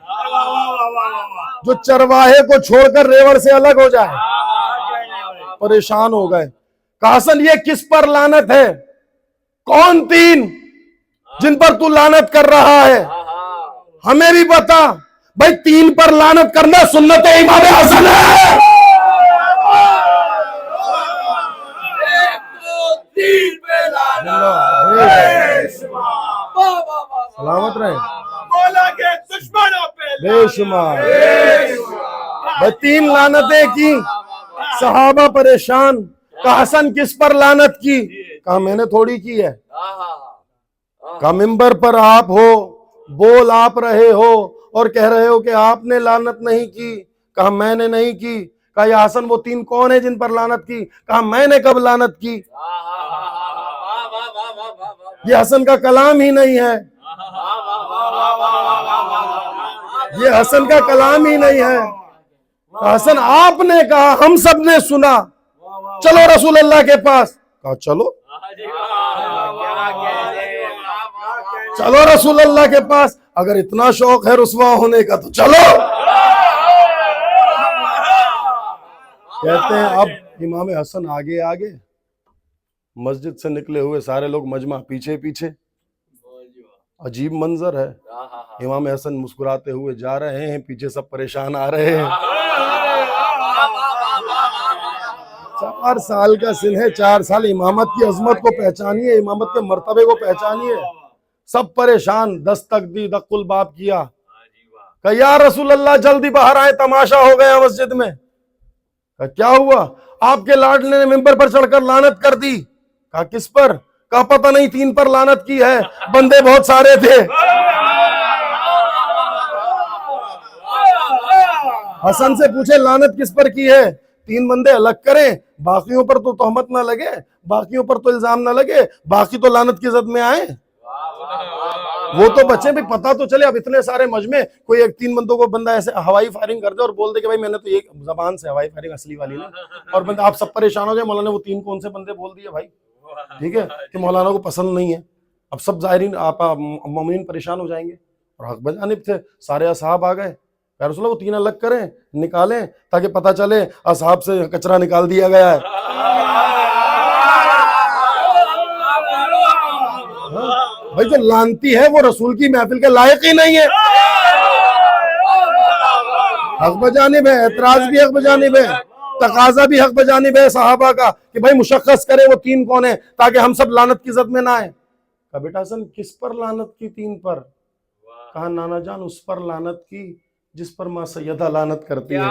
جو چرواہے کو چھوڑ کر ریوڑ سے الگ ہو جائے. پریشان ہو گئے. کہا حسن یہ کس پر لعنت ہے؟ کون 3 جن پر تو لعنت کر رہا ہے؟ ہمیں بھی بتا. بھائی 3 پر لعنت کرنا سنت امام حسن ہے. سلامت رہے، بے شمار. بھائی 3 لعنتیں کی. صحابہ پریشان. کہا حسن کس پر لعنت کی؟ کہا میں نے تھوڑی کی ہے. کہا ممبر پر آپ ہو، بول آپ رہے ہو اور کہہ رہے ہو کہ آپ نے لعنت نہیں کی. کہا میں نے نہیں کی. کہا یا حسن وہ 3 کون ہیں جن پر لعنت کی؟ کہا میں نے کب لعنت کی؟ یہ حسن کا کلام ہی نہیں ہے، یہ حسن کا کلام ہی نہیں ہے. حسن آپ نے کہا، ہم سب نے سنا، چلو رسول اللہ کے پاس. کہا چلو، چلو رسول اللہ کے پاس. اگر اتنا شوق ہے رسوا ہونے کا تو چلو. کہتے ہیں اب امام حسن آگے آگے، مسجد سے نکلے ہوئے سارے لوگ مجمع پیچھے پیچھے. عجیب منظر ہے. امام حسن مسکراتے ہوئے جا رہے ہیں، پیچھے سب پریشان آ رہے ہیں. 4 سال کا سن ہے. 4 سال. امامت کی عظمت کو پہچانیے، امامت کے مرتبے کو پہچانیے. سب پریشان. دستک دی، دق الباب کیا. کہا یا رسول اللہ جلدی باہر آئے، تماشا ہو گیا مسجد میں. کہا کیا ہوا؟ آپ کے لاڈلے نے ممبر پر چڑھ کر لعنت کر دی. کہا کس پر؟ کہا پتہ نہیں، 3 پر لعنت کی ہے، بندے بہت سارے تھے. حسن سے پوچھے لعنت کس پر کی ہے؟ 3 بندے الگ کریں، باقیوں پر تو تہمت نہ لگے، باقیوں پر تو الزام نہ لگے، باقی تو لعنت کی زد میں آئیں. وہ تو بچے بھی پتہ تو چلے. اب اتنے سارے مجمع، کوئی 1-3 بندوں کو بندہ ایسے ہوائی فائرنگ کر دے اور بول دے کہ بھائی میں نے تو یہ زبان سے ہوائی فائرنگ اصلی والی نا، اور بندہ آپ سب پریشان ہو جائے مولانا نے وہ 3 کون سے بندے بول دیے بھائی. ٹھیک ہے کہ مولانا کو پسند نہیں ہے. اب سب ظاہرین آپ مومنین پریشان ہو جائیں گے. اور حق بجانب تھے، سارے اصحاب آ گئے. یا رسول اللہ وہ 3 الگ کریں، نکالیں تاکہ پتہ چلے اصحاب سے کچرا نکال دیا گیا ہے. بھائی جو لانتی ہے وہ رسول کی محفل کے لائق ہی نہیں ہے. حق بجانب ہے، اعتراض بھی حق بجانب ہے، تقاضا بھی حق بجانب ہے صحابہ کا کہ بھائی مشخص کرے وہ 3 کون ہیں تاکہ ہم سب لعنت کی زد میں نہ آئیں. کہا بیٹا حسن کس پر لعنت کی 3 پر؟ کہا نانا جان اس پر لعنت کی جس پر ماں سیدہ لعنت کرتی ہے.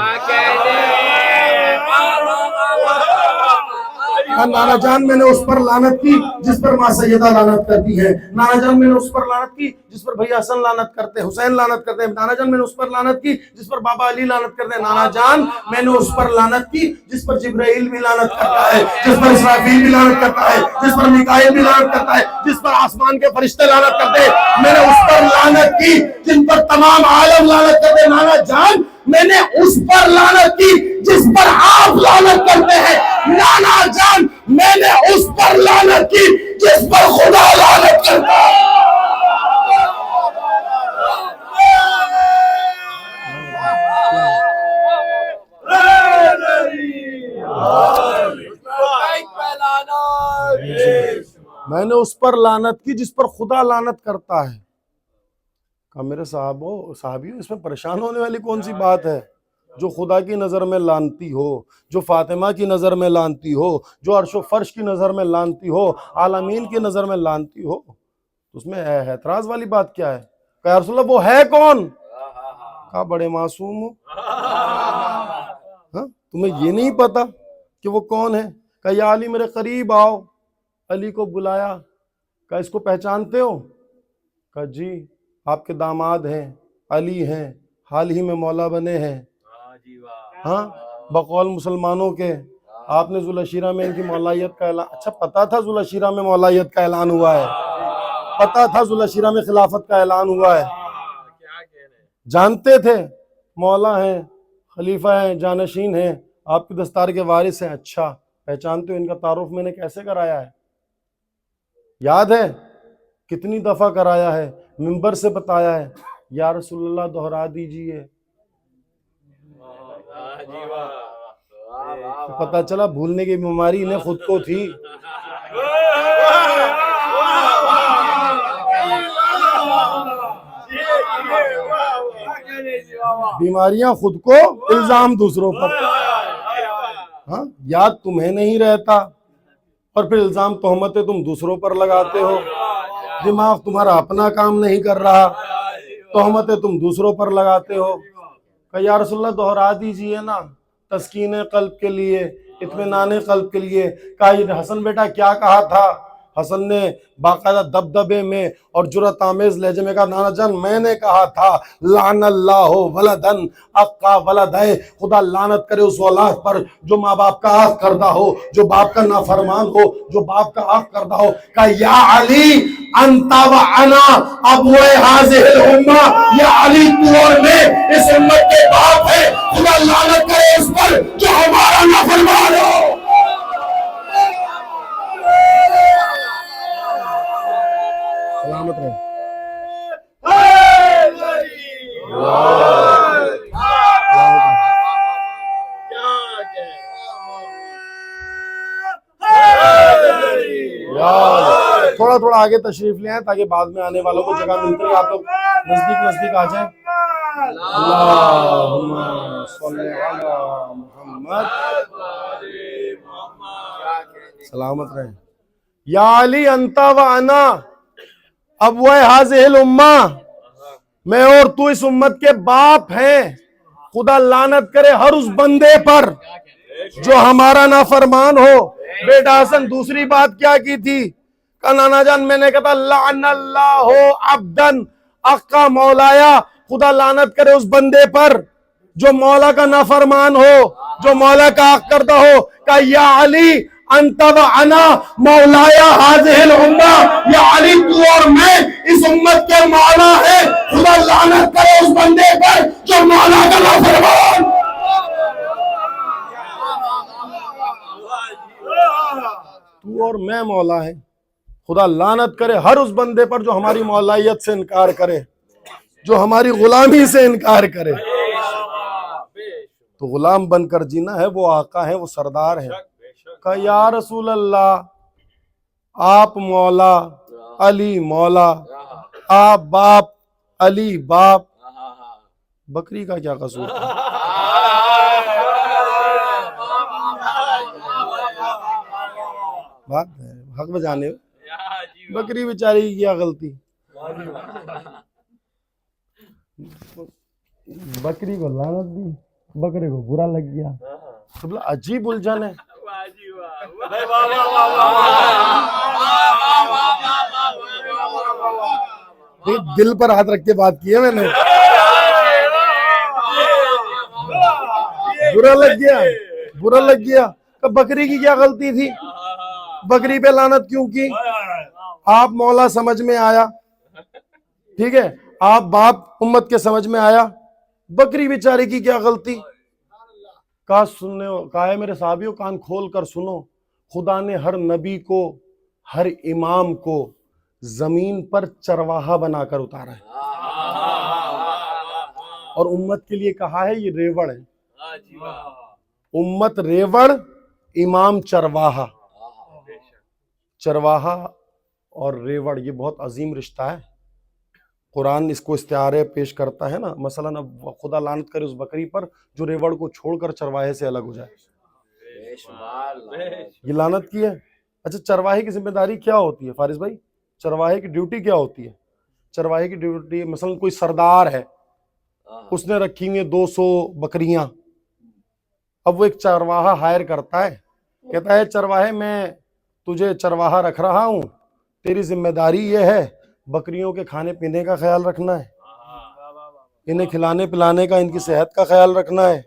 نانا جان میں نے اس پر لعنت کی جس پر ماں سیدہ لعنت کرتی ہے. نانا جان میں نے اس پر لعنت کی جس پر بھائی حسن لعنت کرتے ہیں، حسین لعنت کرتے ہیں. نانا جان میں نے اس پر لعنت کی جس پر بابا علی لعنت کرتے ہیں. نانا جان میں نے اس پر لعنت کی جس پر جبرائیل بھی لعنت کرتا ہے، جس پر اسرافیل بھی لعنت کرتا ہے، جس پر میکائیل بھی لعنت کرتا ہے، جس پر آسمان کے فرشتے لعنت کرتے ہیں. میں نے اس پر لعنت کی جن پر تمام عالم لعنت کرتے ہیں. نانا جان میں نے اس پر لعنت کی لعنت کرتے ہیں. نانا جان میں نے اس پر لعنت کی جس پر خدا لعنت کرتا ہے. میں نے اس پر لعنت کی جس پر خدا لعنت کرتا ہے. کہا میرے صحابیوں اس میں پریشان ہونے والی کون سی بات ہے؟ جو خدا کی نظر میں لعنتی ہو، جو فاطمہ کی نظر میں لعنتی ہو، جو عرش و فرش کی نظر میں لعنتی ہو، عالمین کی نظر میں لعنتی ہو، اس میں اعتراض والی بات کیا ہے؟ کہا یا رسول اللہ وہ ہے کون؟ کہا بڑے معصوم ہو، تمہیں یہ نہیں پتا کہ وہ کون ہے؟ کہا یا علی میرے قریب آؤ. علی کو بلایا. کہا اس کو پہچانتے ہو؟ کہا جی آپ کے داماد ہیں، علی ہیں، حال ہی میں مولا بنے ہیں. ہاں بقول مسلمانوں کے آپ نے ذوالعشیرہ میں ان کی مولائیت کا اعلان. اچھا پتا تھا ذوالعشیرہ میں مولائیت کا اعلان ہوا ہے؟ پتا تھا ذوالعشیرہ میں خلافت کا اعلان ہوا ہے؟ جانتے تھے مولا ہیں، خلیفہ ہیں، جانشین ہیں، آپ کی دستار کے وارث ہیں. اچھا پہچانتے ہو؟ ان کا تعارف میں نے کیسے کرایا ہے؟ یاد ہے کتنی دفعہ کرایا ہے، منبر سے بتایا ہے. یا رسول اللہ دہرا دیجئے. پتہ چلا بھولنے کی بیماری انہیں خود کو تھی. بیماریاں خود کو، الزام دوسروں پر. ہاں یاد تمہیں نہیں رہتا اور پھر الزام تہمتیں تم دوسروں پر لگاتے ہو. دماغ تمہارا اپنا کام نہیں کر رہا، تہمتیں تم دوسروں پر لگاتے ہو. کہ یا رسول اللہ دہرا دیجئے نا تسکین قلب کے لیے، اطمینان قلب کے لیے. کہا یہ حسن بیٹا کیا کہا تھا؟ حسن نے باقاعدہ دبدبے میں اور جرأت آمیز لہجے میں کہا نانا جان میں نے کہا تھا لعن اللہ ولدن اقا ولد ہے، خدا لعنت کرے اس اولاد پر جو ماں باپ کا آق کردہ ہو، جو باپ کا نافرمان ہو، جو باپ کا آق کردہ ہو. کہا یا علی انت و انا ابو ہذہ الامہ، یا علی تو اور میں اس امت کے باپ ہے، خدا لعنت کرے اس پر جو ہمارا نافرمان ہو. سلامت رہے. تھوڑا تھوڑا آگے تشریف لے آئیں تاکہ بعد میں آنے والوں کو جگہ ملتی ہے. آپ لوگ نزدیک آ جائیں. اللہم صلی علی محمد. سلامت رہیں. یا علی انت و انا ابو ہذہ الامہ، میں اور تو اس امت کے باپ ہیں، خدا لعنت کرے ہر اس بندے پر جو ہمارا نافرمان ہو. بیٹا حسن دوسری بات کیا کی تھی؟ کہ نانا جان میں نے کہا لعن اللہ عبدن اقا مولایا، خدا لعنت کرے اس بندے پر جو مولا کا نافرمان ہو، جو مولا کا حق کردہ ہو. کہ یا علی انت و انا مولایا ہذہ الامہ، یا علی تو اور میں اس امت کے مولا ہے، خدا لعنت کرے اس بندے پر جو مولا کا نافرمان. تو اور میں مولا ہے، خدا لعنت کرے ہر اس بندے پر جو ہماری مولائیت سے انکار کرے، جو ہماری غلامی سے انکار کرے. تو غلام بن کر جینا ہے، وہ آقا ہے، وہ سردار ہے. کہا یا رسول اللہ آپ مولا، علی مولا، آپ باپ، علی باپ، بکری کا کیا قصور ہے؟ بات ہے حق بجانے، بکری بیچاری کی کیا غلطی؟ بکری کو لعنت دی، بکرے کو برا لگ گیا. عجیب الجھن ہے. دل پر ہاتھ رکھ کے بات کی ہے میں نے. برا لگ گیا کہ بکری کی کیا غلطی تھی؟ بکری پہ لعنت کیوں کی؟ آپ مولا سمجھ میں آیا، ٹھیک ہے، آپ باپ امت کے سمجھ میں آیا، بکری بیچاری کی کیا غلطی؟ کہا ہے میرے صحابیوں کان کھول کر سنو، خدا نے ہر نبی کو، ہر امام کو زمین پر چرواہا بنا کر اتارا ہے، اور امت کے لیے کہا ہے یہ ریوڑ ہے، امت ریوڑ، امام چرواہا۔ چرواہا اور ریوڑ یہ بہت عظیم رشتہ ہے، قرآن اس کو استعارے پیش کرتا ہے نا، مثلا اب خدا لعنت کرے اس بکری پر جو ریوڑ کو چھوڑ کر چرواہے سے الگ ہو جائے، یہ لعنت کی ہے۔ اچھا چرواہے کی ذمہ داری کیا ہوتی ہے فارس بھائی؟ چرواہے کی ڈیوٹی کیا ہوتی ہے؟ چرواہے کی ڈیوٹی مثلا کوئی سردار ہے، اس نے رکھی ہوئی 200 بکریاں، اب وہ ایک چرواہا ہائر کرتا ہے، کہتا ہے چرواہے میں تجھے چرواہا رکھ رہا ہوں، تیری ذمہ داری یہ ہے بکریوں کے کھانے پینے کا خیال رکھنا ہے، انہیں کھلانے پلانے کا، ان کی صحت کا خیال رکھنا ہے،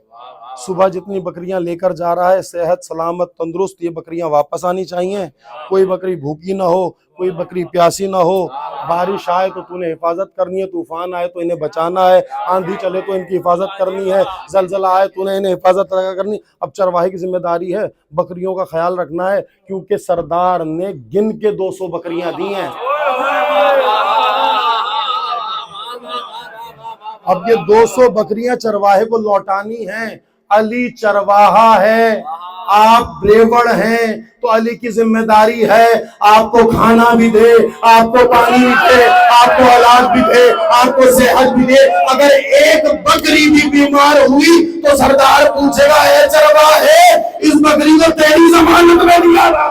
صبح جتنی بکریاں لے کر جا رہا ہے صحت سلامت تندرست یہ بکریاں واپس آنی چاہیے، کوئی بکری بھوکی نہ ہو، کوئی بکری پیاسی نہ ہو، بارش آئے تو تو نے حفاظت کرنی ہے، طوفان آئے تو انہیں بچانا ہے، آندھی چلے تو ان کی حفاظت کرنی ہے، زلزلہ آئے تو انہیں حفاظت کرنی۔ اب چرواہے کی ذمہ داری ہے بکریوں کا خیال رکھنا ہے، کیونکہ سردار نے گن کے 200 بکریاں دی ہیں، اب یہ 200 بکریاں چرواہے کو لوٹانی ہیں۔ علی چرواہا ہے، آپ ریوڑ ہیں، تو علی کی ذمہ داری ہے آپ کو کھانا بھی دے، آپ کو پانی بھی دے، آپ کو اولاد بھی دے، آپ کو صحت بھی دے۔ اگر ایک بکری بھی بیمار ہوئی تو سردار پوچھے گا اے چرواہے اس بکری کو تیری ضمانت میں دیا تھا۔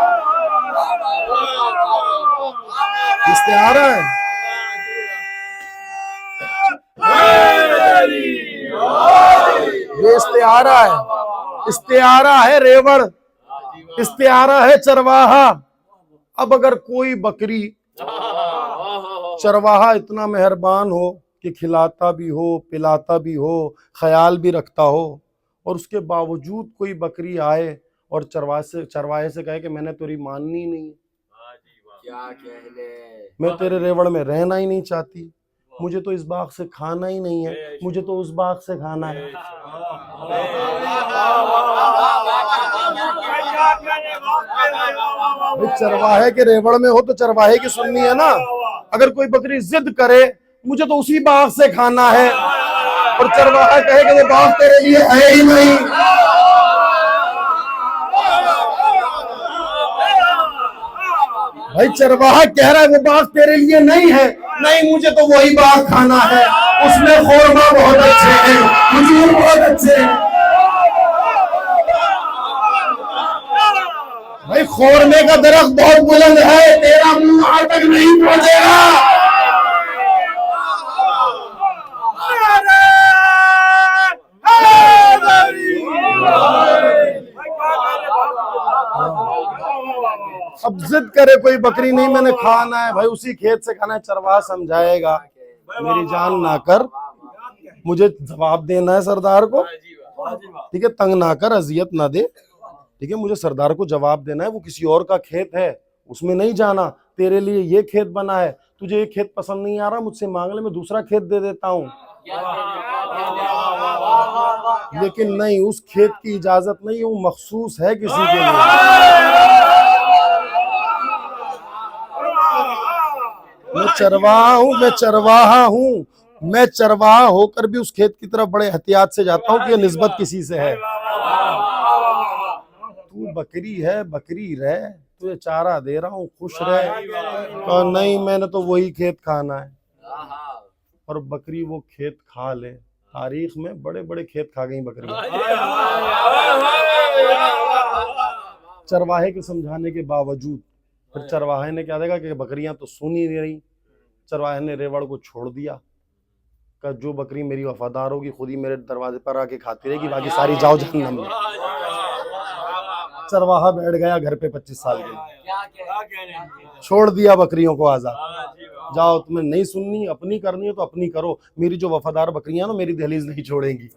استعارہ ہے، یہ استعارہ ہے، استعارہ ہے ریوڑ، استعارہ ہے چرواہا۔ اب اگر کوئی بکری، چرواہا اتنا مہربان ہو کہ کھلاتا بھی ہو، پلاتا بھی ہو، خیال بھی رکھتا ہو، اور اس کے باوجود کوئی بکری آئے اور چرواہے سے کہے کہ میں نے تیری ماننی نہیں، میں تیرے ریوڑ میں رہنا ہی نہیں چاہتی، مجھے تو اس باغ سے کھانا ہی نہیں ہے، مجھے تو اس باغ سے کھانا ہے۔ چرواہے کے ریوڑ میں ہو تو چرواہے کی سننی ہے نا۔ اگر کوئی بکری ضد کرے مجھے تو اسی باغ سے کھانا ہے، اور چرواہا کہے کہ وہ باغ تیرے لیے ہے ہی نہیں، بھائی چرواہا کہہ رہا ہے وہ باغ تیرے لیے نہیں ہے، نہیں مجھے تو وہی باغ کھانا ہے، اس میں خورما بہت اچھے ہیں، کھجور بہت اچھے ہیں۔ بھائی خورمے کا درخت بہت بلند ہے، تیرا منہ وہاں تک نہیں پہنچے گا۔ اب ضد کرے کوئی بکری نہیں میں نے کھانا ہے، بھائی اسی کھیت سے کھانا ہے، چرواہا سمجھائے گا میری جان نہ کر، مجھے جواب دینا ہے سردار کو، ٹھیک ہے، تنگ نہ کر، اذیت نہ دے، ٹھیک ہے، مجھے سردار کو جواب دینا ہے، وہ کسی اور کا کھیت ہے اس میں نہیں جانا، تیرے لیے یہ کھیت بنا ہے، تجھے یہ کھیت پسند نہیں آ رہا مجھ سے مانگ لے، میں دوسرا کھیت دے دیتا ہوں، لیکن نہیں، اس کھیت کی اجازت نہیں، وہ مخصوص ہے کسی کے لیے۔ میں چرواہا ہوں، میں چرواہا ہوں، میں چرواہا ہو کر بھی اس کھیت کی طرف بڑے احتیاط سے جاتا ہوں کہ یہ نسبت کسی سے ہے۔ تو بکری ہے، بکری رہ، تجھے چارہ دے رہا ہوں، خوش رہ، کہا نہیں میں نے تو وہی کھیت کھانا ہے، اور بکری وہ کھیت کھا لے۔ تاریخ میں بڑے بڑے کھیت کھا گئیں بکریاں، چرواہے کے سمجھانے کے باوجود۔ پھر چرواہے نے کیا دیکھا کہ بکریاں تو سن ہی نہیں رہی، چرواہے نے ریوڑ کو چھوڑ دیا، کہ جو بکری میری وفادار ہوگی خود ہی میرے دروازے پر آ کے کھاتی رہے گی، باقی ساری جاؤ جہنم میں۔ چرواہا بیٹھ گیا گھر پہ 25 سال کے لیے، چھوڑ دیا بکریوں کو آزاد، جاؤ تمہیں نہیں سننی، اپنی کرنی ہے تو اپنی کرو، میری جو وفادار بکریاں نا میری دہلیز نہیں چھوڑیں گی۔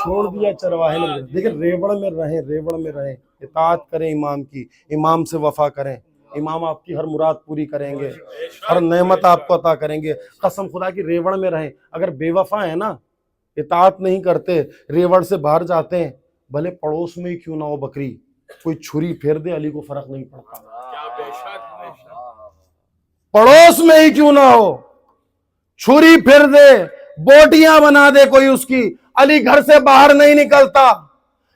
چھوڑ دیا چرواہے نے۔ لیکن ریوڑ میں رہیں، ریوڑ میں رہیں، اطاعت کریں امام کی، امام سے وفا کریں، امام آپ کی ہر مراد پوری کریں گے، ہر نعمت آپ کو عطا کریں گے۔ قسم خدا کی ریوڑ میں رہیں، اگر بے وفا ہے نا اطاعت نہیں کرتے، ریوڑ سے باہر جاتے ہیں، بھلے پڑوس میں ہی کیوں نہ ہو بکری، کوئی چھری پھیر دے علی کو فرق نہیں پڑتا، کیا بے شک بے شک پڑوس میں ہی کیوں نہ ہو، چھری پھر دے، بوٹیاں بنا دے کوئی اس کی، علی گھر سے باہر نہیں نکلتا۔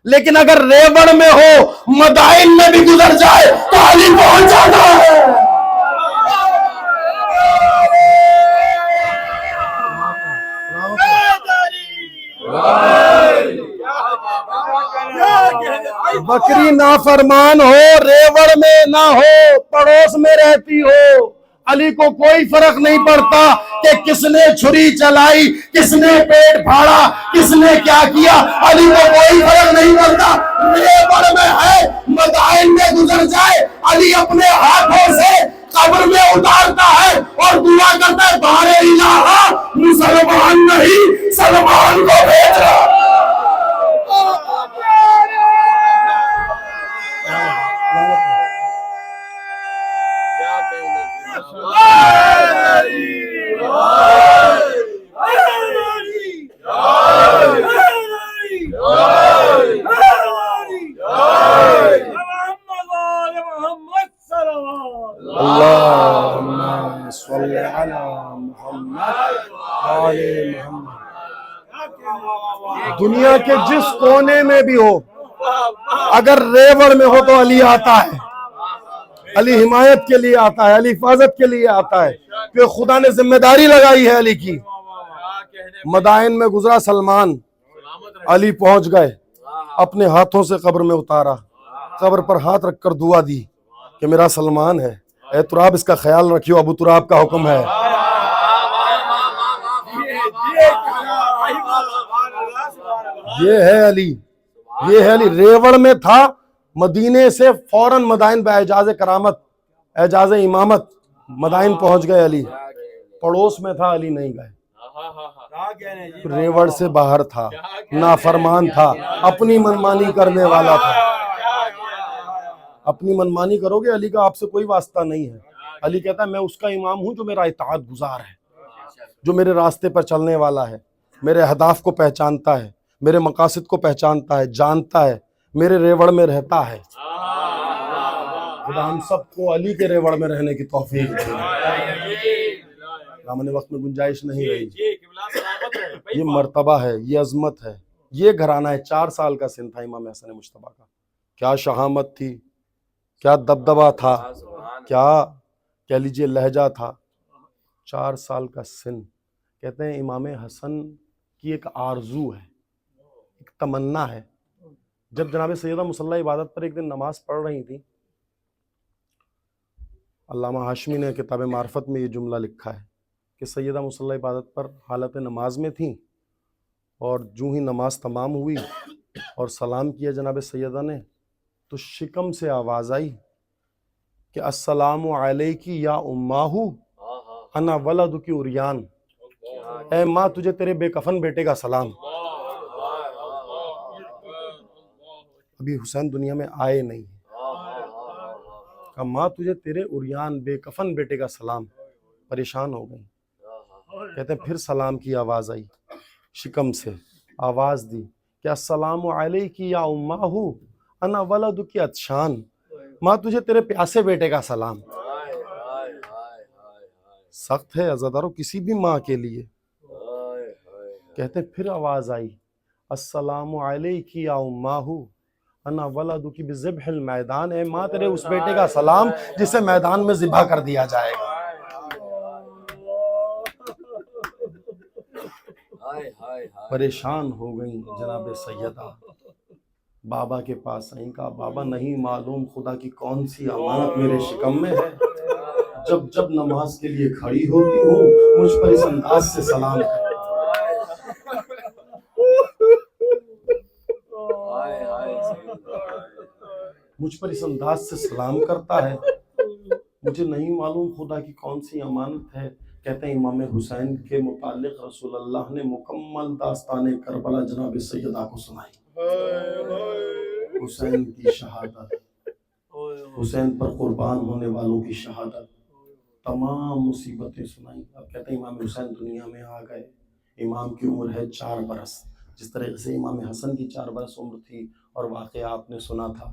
لیکن اگر ریوڑ میں ہو، مدائن میں بھی گزر جائے تو علی پہنچ جاتا ہے۔ بکری نافرمان ہو، ریوڑ میں نہ ہو، پڑوس میں رہتی ہو، علی کو کوئی فرق نہیں پڑتا کہ کس نے چھری چلائی، کس نے پیٹ پھاڑا، کس نے کیا کیا، علی کو کوئی فرق نہیں پڑتا۔ ریوڑ میں ہے، مدائن میں گزر جائے، علی اپنے ہاتھوں سے قبر میں اتارتا ہے اور دعا کرتا ہے، بارے الہ مسلمان نہیں سلمان کو بھیج رہا۔ کیا کہنے کی اللہم صلی علی محمد آل محمد۔ دنیا کے جس کونے میں بھی ہو، اگر ریوڑ میں ہو تو علی آتا ہے، علی حمایت کے لیے آتا ہے، علی حفاظت کے لیے آتا ہے، کہ خدا نے ذمہ داری لگائی ہے علی کی۔ مدائن میں گزرا سلمان، علی پہنچ گئے، اپنے ہاتھوں سے قبر میں اتارا، قبر پر ہاتھ رکھ کر دعا دی کہ میرا سلمان ہے، اے تراب اس کا خیال رکھیو، ابو تراب کا حکم ہے۔ یہ ہے علی، یہ ہے علی۔ ریوڑ میں تھا، مدینے سے فوراً مدائن باعجاز کرامت، اعجاز امامت مدائن پہنچ گئے علی۔ پڑوس میں تھا، علی نہیں گئے، ریوڑ سے باہر تھا، نافرمان تھا، اپنی منمانی کرنے والا تھا۔ اپنی منمانی کرو گے، علی کا آپ سے کوئی واسطہ نہیں ہے۔ علی کہتا ہے میں اس کا امام ہوں جو میرا اطاعت گزار ہے، جو میرے راستے پر چلنے والا ہے، میرے اہداف کو پہچانتا ہے، میرے مقاصد کو پہچانتا ہے، جانتا ہے، میرے ریوڑ میں رہتا ہے۔ خدا ہم سب کو علی کے ریوڑ میں رہنے کی توفیق دے۔ دامن وقت میں گنجائش نہیں رہی۔ یہ مرتبہ ہے، یہ عظمت ہے، یہ گھرانہ ہے۔ 4 سال کا سن تھا امام حسن مجتبیٰ کا، کیا شہامت تھی، کیا دبدبہ تھا، کیا کہہ لیجئے لہجہ تھا۔ 4 سال کا سن۔ کہتے ہیں امام حسن کی ایک آرزو ہے، ایک تمنا ہے۔ جب جناب سیدہ مصلی عبادت پر ایک دن نماز پڑھ رہی تھی، علامہ ہاشمی نے کتاب معرفت میں یہ جملہ لکھا ہے کہ سیدہ مصلی عبادت پر حالت نماز میں تھیں، اور جو ہی نماز تمام ہوئی اور سلام کیا جناب سیدہ نے، تو شکم سے آواز آئی کہ السلام علیکی یا اماہ انا ولدک عریان، اے ماں تجھے تیرے بے کفن بیٹے کا سلام۔ ابھی حسین دنیا میں آئے نہیں، کہ ماں تجھے تیرے عریان بے کفن بیٹے کا سلام۔ پریشان ہو گئی، کہتے ہیں پھر سلام کی آواز آئی، شکم سے آواز دی کہ السلام علیکی یا اماہ انا ولدک عطشان، ماں تجھے تیرے پیاسے بیٹے کا سلام۔ سخت ہے عزادارو کسی بھی ماں کے لیے۔ کہتے ہیں پھر آواز آئی السلام علیکی یا اماہ انا ولدک بذبح المیدان، اے ماں تیرے اس بیٹے کا سلام جسے میدان میں ذبح کر دیا جائے گا۔ پریشان ہو گئیں جناب سیدہ، بابا کے پاس آئیں، کہا بابا نہیں معلوم خدا کی کون سی امانت میرے شکم میں ہے، جب جب نماز کے لیے کھڑی ہوتی ہوں مجھ پر اس انداز سے سلام ہے۔ مجھ پر اس انداز سے سلام کرتا ہے، مجھے نہیں معلوم خدا کی کون سی امانت ہے۔ کہتے ہیں امام حسین کے متعلق رسول اللہ نے مکمل داستان کربلا جناب سیدہ کو سنائی۔ حسین کی شہادت، حسین پر قربان ہونے والوں کی شہادت، تمام مصیبتیں سنائیں۔ اب کہتے ہیں امام حسین دنیا میں آ گئے، امام کی عمر ہے 4 برس، جس طریقے سے امام حسن کی 4 برس عمر تھی، اور واقعہ آپ نے سنا تھا۔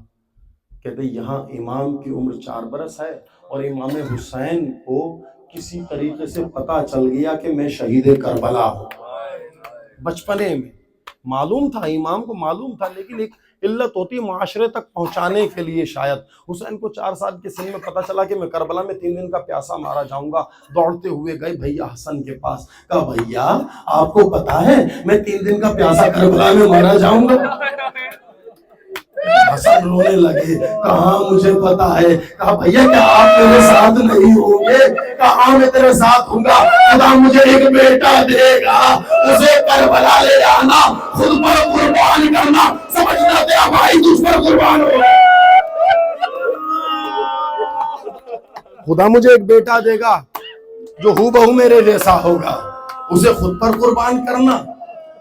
کہتے یہاں امام کی عمر 4 برس ہے، اور امام حسین کو کسی طریقے سے پتہ چل گیا کہ میں شہید کربلا ہوں۔ بچپنے میں معلوم تھا، امام کو معلوم تھا، لیکن ایک علت ہوتی معاشرے تک پہنچانے کے لیے۔ شاید حسین کو 4 سال کے سن میں پتہ چلا کہ میں کربلا میں 3 دن کا پیاسا مارا جاؤں گا، دوڑتے ہوئے گئے بھیا حسن کے پاس، کہا بھیا آپ کو پتا ہے میں 3 دن کا پیاسا کربلا میں مارا جاؤں گا؟ حسن رونے لگے، کہاں مجھے پتا ہے۔ کہا بھیا کیا آپ میرے ساتھ نہیں ہوں گے؟ کہا ہاں میں تیرے ساتھ ہوں گا، خدا مجھے ایک بیٹا دے گا، اسے کربلا لے جانا، خود پر قربان کرنا، سمجھنا تیرا بھائی تجھ پر قربان ہو۔ خدا مجھے ایک بیٹا دے گا جو ہو بہو میرے جیسا ہوگا، اسے خود پر قربان کرنا،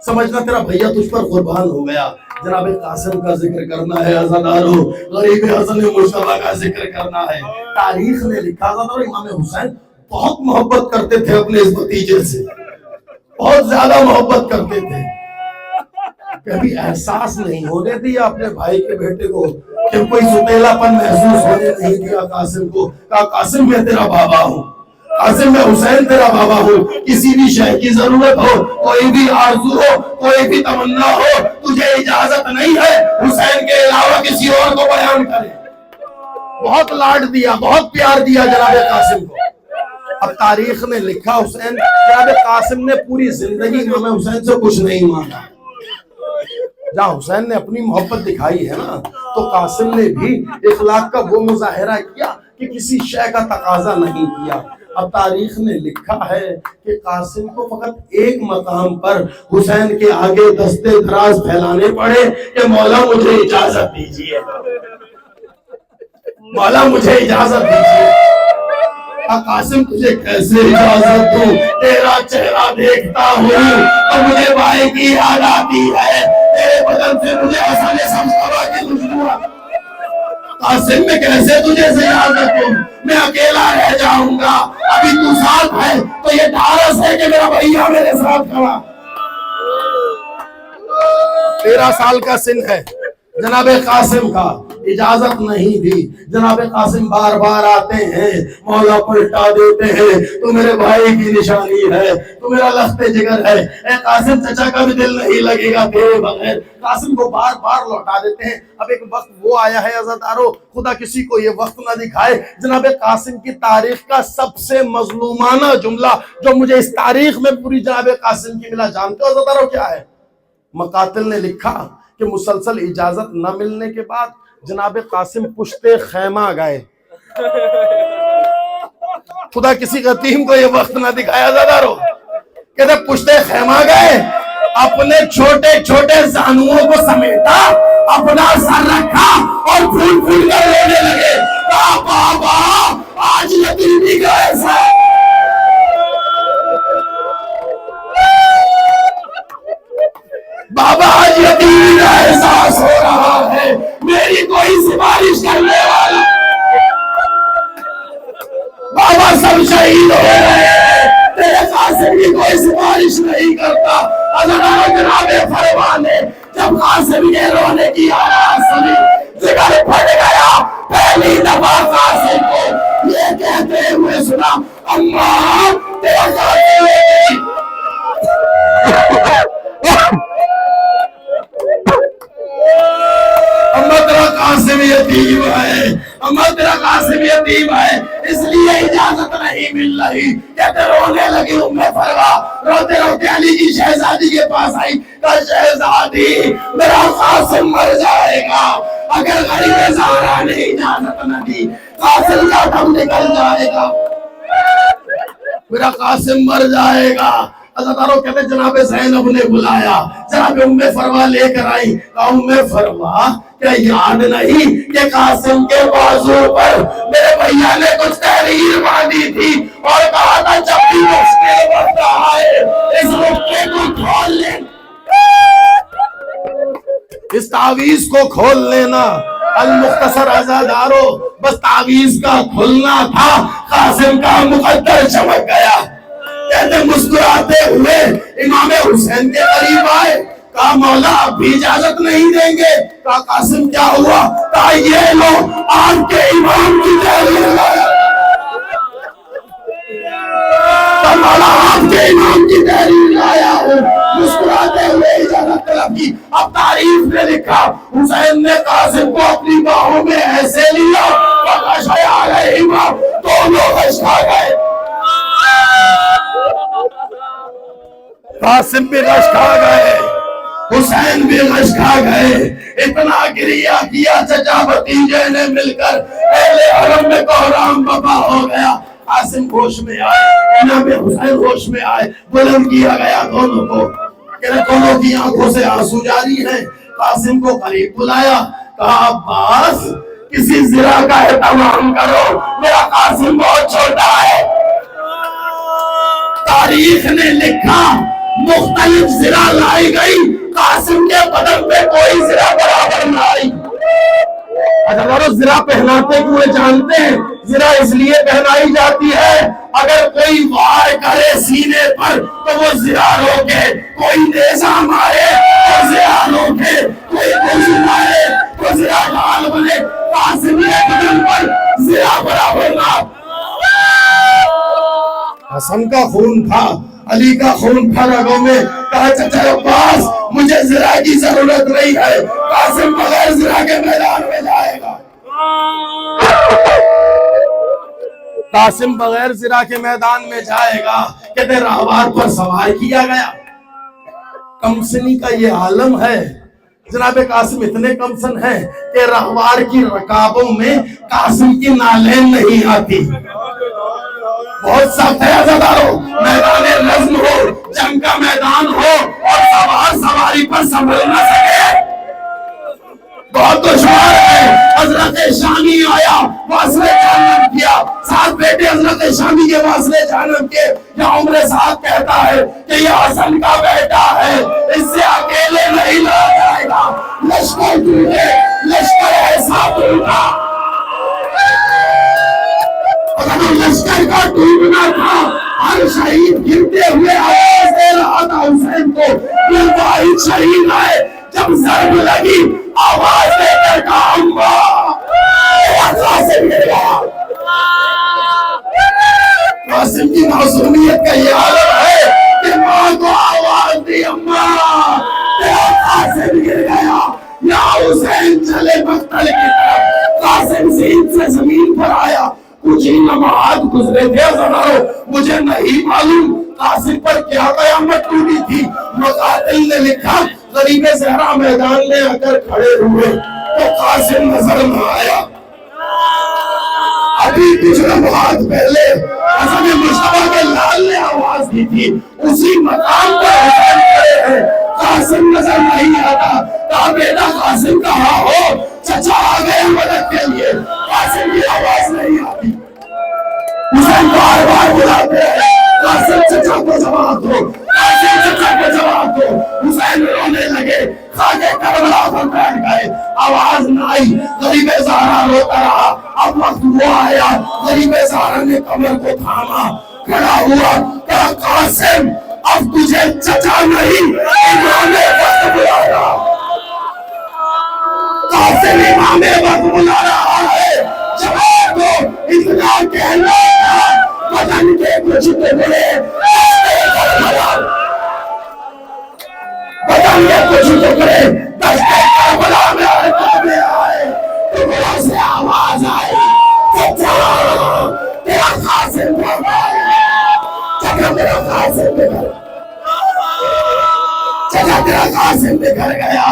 سمجھنا تیرا بھیا تجھ پر قربان ہو گیا۔ جناب قاسم کا ذکر کرنا ہے عزادارو، غریب حسن مصطفیٰ کا ذکر کرنا ہے۔ تاریخ نے لکھا تھا امام حسین بہت محبت کرتے تھے اپنے اس بھتیجے سے، بہت زیادہ محبت کرتے تھے۔ کبھی احساس نہیں ہونے دیا اپنے بھائی کے بیٹے کو، کہ کوئی ستیلا پن محسوس ہونے نہیں دیا قاسم کو۔ کہا قاسم میں تیرا بابا ہوں، قاسم میں حسین تیرا بابا ہوں، کسی بھی شے کی ضرورت ہو، کوئی بھی آرزو ہو، کوئی بھی تمنا ہو، تجھے اجازت نہیں ہے حسین کے علاوہ کسی اور کو بیان کرے۔ بہت لاڈ دیا، بہت پیار دیا جناب قاسم کو۔ اب تاریخ نے لکھا حسین جناب قاسم نے پوری زندگی امام حسین سے کچھ نہیں مانگا۔ جہاں حسین نے اپنی محبت دکھائی ہے نا، تو قاسم نے بھی اخلاق کا وہ مظاہرہ کیا کہ کسی شے کا تقاضا نہیں کیا۔ اب تاریخ نے لکھا ہے کہ قاسم کو فقط ایک مقام پر حسین کے آگے دستے دراز پھیلانے پڑے کہ مولا مجھے اجازت دیجیے، مولا مجھے اجازت دیجیے۔ قاسم تجھے کیسے اجازت دوں، تیرا چہرہ دیکھتا ہوں تو مجھے بھائی کی یاد آتی ہے، تیرے بدن سے مجھے حسن مصطفیٰ کی خوشبو آتی ہے۔ قاسم میں کیسے تجھے اجازت دوں، میں اکیلا رہ جاؤں گا، ابھی تو ساتھ ہے تو یہ ڈھارس ہے کہ میرا بھیا میرے ساتھ کھڑا۔ 13 سال کا سن ہے جناب قاسم کا، اجازت نہیں دی۔ جناب قاسم بار بار آتے ہیں، مولا پلٹا دیتے ہیں، تو میرے بھائی کی نشانی ہے، تو میرا لخت جگر ہے، اے قاسم چچا کا بھی دل نہیں لگے گا تیرے بغیر۔ قاسم کو بار بار لوٹا دیتے ہیں۔ اب ایک وقت وہ آیا ہے عزادارو، خدا کسی کو یہ وقت نہ دکھائے، جناب قاسم کی تاریخ کا سب سے مظلومانہ جملہ جو مجھے اس تاریخ میں پوری جناب قاسم کی ملا، جانتے ہو عزادارو کیا ہے؟ مقاتل نے لکھا کہ مسلسل اجازت نہ ملنے کے بعد جناب قاسم پشتے خیمہ گئے۔ خدا کسی قتیم کو یہ وقت نہ دکھایا عزادارو، کہتے پشتے خیمہ گئے، اپنے چھوٹے چھوٹے زانوؤں کو سمیٹا، اپنا سر رکھا اور پھول پھول کر رونے لگے۔ کہا بابا آج یتیمی کا ایسا بابا آج یتیمی کا احساس ہو رہا ہے، میری کوئی سفارش کرنے والا، بابا سب شہید ہو رہے ہیں، تیرے قاسم کی کوئی سفارش نہیں کرتا۔ حضرت جناب فرمانے جب قاسم کے رونے کی آواز سنی، جگر پھٹ گیا۔ پہلی دفعہ قاسم کو یہ کہتے ہوئے سنا، اماں تیرا قاسم قاسم یتیم ہے، اماں تیرا قاسم یتیم ہے، اس لیے اجازت نہیں مل رہی۔ کہتے رونے لگی ام فروا، روتے روتے علی کی شہزادی کے پاس آئی، کہا شہزادی میرا قاسم مر جائے گا اگر غریب زہرا نے اجازت نہ دی، قاسم کا دم نکل جائے گا، میرا قاسم مر جائے گا۔ عزادارو کہتے جناب زینب نے بلایا، جناب ام فروا لے کر آئی، کہا ام فروا کیا یاد نہیں کہ قاسم کے بازو پر میرے بھیا نے کچھ تحریر باندھی تھی اور کہا تھا جب بھی مشکل وقت آئے اس رکھے کو کھول لیں، اس تعویذ کو کھول لینا۔ المختصر عزادارو بس تعویذ کا کھلنا تھا، قاسم کا مقدر چمک گیا۔ کہتے مسکراتے ہوئے امام حسین کے قریب آئے، کہا مولا اب بھی اجازت نہیں دیں گے؟ کہا قاسم کیا ہوا؟ کہا یہ لو آپ کے امام کی تحریر لایا۔ کہا مولا آپ کے امام کی تحریر لایا ہوں۔ مسکراتے ہوئے اجازت طلب کی۔ اب تاریخ نے لکھا حسین نے قاسم کو اپنی باہوں میں ایسے لیا فغشیا علیہما، دونوں غش کھا گئے۔ قاسم بھی غش کھا گئے، حسین بھی غش کھا گئے۔ اتنا گریہ کیا چچا بھتیجے نے مل کر، اہل حرم میں کوہرام بپا ہو گیا۔ قاسم ہوش میں آئے، امام حسین ہوش میں آئے، بلند کیا گیا دونوں کو، کہ دونوں کی آنکھوں سے آنسو جاری ہیں۔ قاسم کو قریب بلایا، کہا عباس کسی زرا کا اہتمام کرو، میرا قاسم بہت چھوٹا ہے۔ تاریخ نے لکھا مختلف زرا لائی گئی، قاسم کے بدن پہ کوئی زرا برابر نہ آئی۔ اگر زرا پہناتے ہوئے جانتے ہیں، زرا اس لیے پہنائی جاتی ہے اگر کوئی وار کرے سینے پر تو وہ زرا روکے، کوئی نیزہ مارے تو زرا روکے، کوئی گوشت مارے تو زرا ڈال بنے۔ قاسم کے بدن پر زرا برابر نہ۔ حسن کا خون تھا، علی کا خون تھا رگوں میں۔ کہا چچا عباس مجھے زرا کی ضرورت نہیں ہے، قاسم بغیر زرا کے میدان میں جائے گا۔ قاسم بغیر زرا کے میدان میں جائے گا۔ کہتے راہوار پر سوار کیا گیا۔ کمسنی کا یہ عالم ہے، جناب قاسم اتنے کمسن ہیں کہ راہوار کی رکابوں میں قاسم کی نالین نہیں آتی۔ بہت سخت ہے عزادارو، میدان نظم ہو، جنگ کا میدان ہو اور سوار سواری پر سنبھل نہ سکے، بہت دشوار ہے۔ حضرت شامی آیا، واصل جانب کیا، 7 بیٹے حضرت شامی کے واصل جانب کے۔ یا عمر صاحب کہتا ہے کہ یہ حسن کا بیٹا ہے، اس سے اکیلے نہیں لڑا جائے گا۔ لشکر ٹوٹے، لشکر ایسا ٹوٹا، اگر لشکر کا ٹوٹنا تھا، ہر شہید گرتے ہوئے آواز دے رہا تھا حسین کو، یہ واحد شہید ہے۔ جب ضرب لگی آواز دے کر کہا اماں، قاسم گر گیا۔ قاسم کی معصومیت کا یہ عالم ہے کہ ماں کو آواز دی اماں تیرا قاسم گر گیا۔ یا حسین چلے مقتل کی طرف، قاسم زین سے زمین پر آیا۔ کچھ ہی لمحات گزرے تھے عزادارو، مجھے نہیں معلوم قاسم پر کیا قیامت ٹوٹی تھی۔ مقاتل نے لکھا غریب زہرا میدان میں آ کر کھڑے ہوئے تو قاسم نظر نہ آیا۔ ابھی کچھ لمحات پہلے حسن مصطفیٰ کے لال نے آواز دی تھی، اسی مقام پر حسین کھڑے ہیں، قاسم نظر نہیں آتا۔ کہا بیٹا قاسم کہاں ہو؟ چچا آ گئے مدد کے لیے، قاسم کی آواز نہیں آتی۔ حسین بار بار بلاتے ہیں، قاسم چچا کو جواب دو، قاسم چچا کو جواب دو۔ حسین رونے لگے، خاکے کربلا پر بیٹھ گئے، آواز نہ آئی۔ غریب زہرا روتا رہا۔ اب وقت وہ آیا، غریب زہرا نے کمر کو تھاما، کھڑا ہوا، کہا قاسم اب تجھے چچا نہیں امام وقت بلا رہا، قاسم امام وقت بلا رہا ہے۔ جواب دو، اتنا کہنا تھا بدن کے کچھ ٹکڑے بدن کے کچھ ٹکڑے دشتے کربلا میں حرکت میں آئے، ٹکڑوں سے آواز آئی چچا تیرا قاسم بھاگ آیا، چچا تیرا قاسم بھاگ، چچا تیرا قاسم نکل گیا۔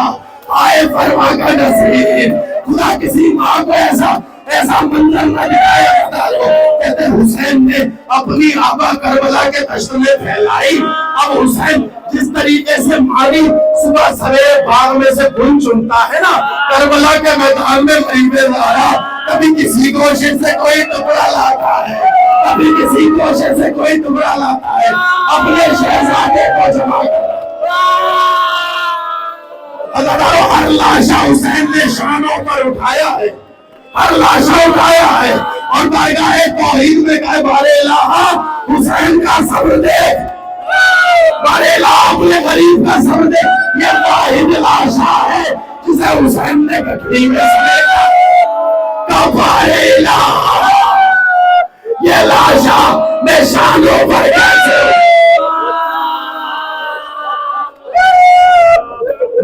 آئے فرما کا نصیر، خدا کسی ماں کو ایسا منظر نہ دکھایا کرتا لو۔ کہتے حسین نے اپنی آبا کربلا کے دشت میں پھیلائی۔ اب حسین جس طریقے سے ماری صبح سویرے باغ میں سے گل چنتا ہے نا، کربلا کے میدان میں غریب زہرا کبھی کسی کوشش سے کوئی ٹکڑا لاتا ہے، کبھی کسی کوشش سے کوئی ٹکڑا لاتا ہے، اپنے شہزادے کو جمع کرتا۔ ہر لاشا حسین نے شانوں پر اٹھایا ہے، ہر لاشا اٹھایا ہے۔ اور بارگاہ توحید میں کہے بارے الہ حسین کا صبر دے، بارے الہ اپنے غریب کا صبر دے۔ یہ واحد لاشا ہے جسے حسین نے گٹھڑی میں سمیٹا، کہا بارے الہ یہ لاشا میں شانوں پر کیسے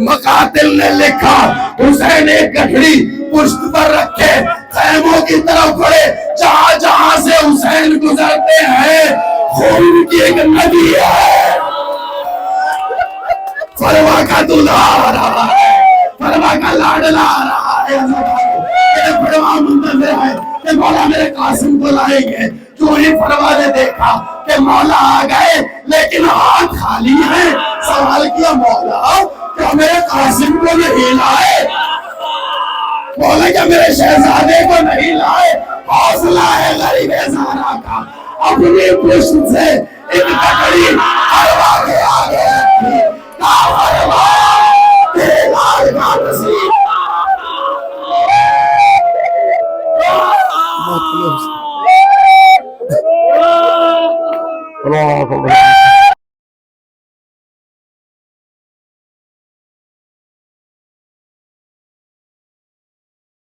مقاتل نے لکھا حسین ایک گٹھڑی پشت پر رکھے خیموں کی طرف بڑھے، جہاں جہاں سے حسین گزرتے ہیں خون کی ایک ندی ہے، فروا کا دلہا آ رہا ہے، فروا کا لاڈلا آ رہا ہے، یہ فروا منتظر ہے کہ مولا میرے قاسم کو لائیں گے۔ جو ہی فروا نے دیکھا کہ مولا آ گئے لیکن ہاتھ خالی ہیں، سوال کیا مولا کیا میرے قاسم کو نہیں لائے؟ مولا کیا میرے شہزادے کو نہیں لائے؟ حوصلہ ہے غریب زہرا کا، اپنی پشت سے ایک لکڑی فروا کے آگے رکھی، کہا فروا تیرے لال کا نصیب اللہ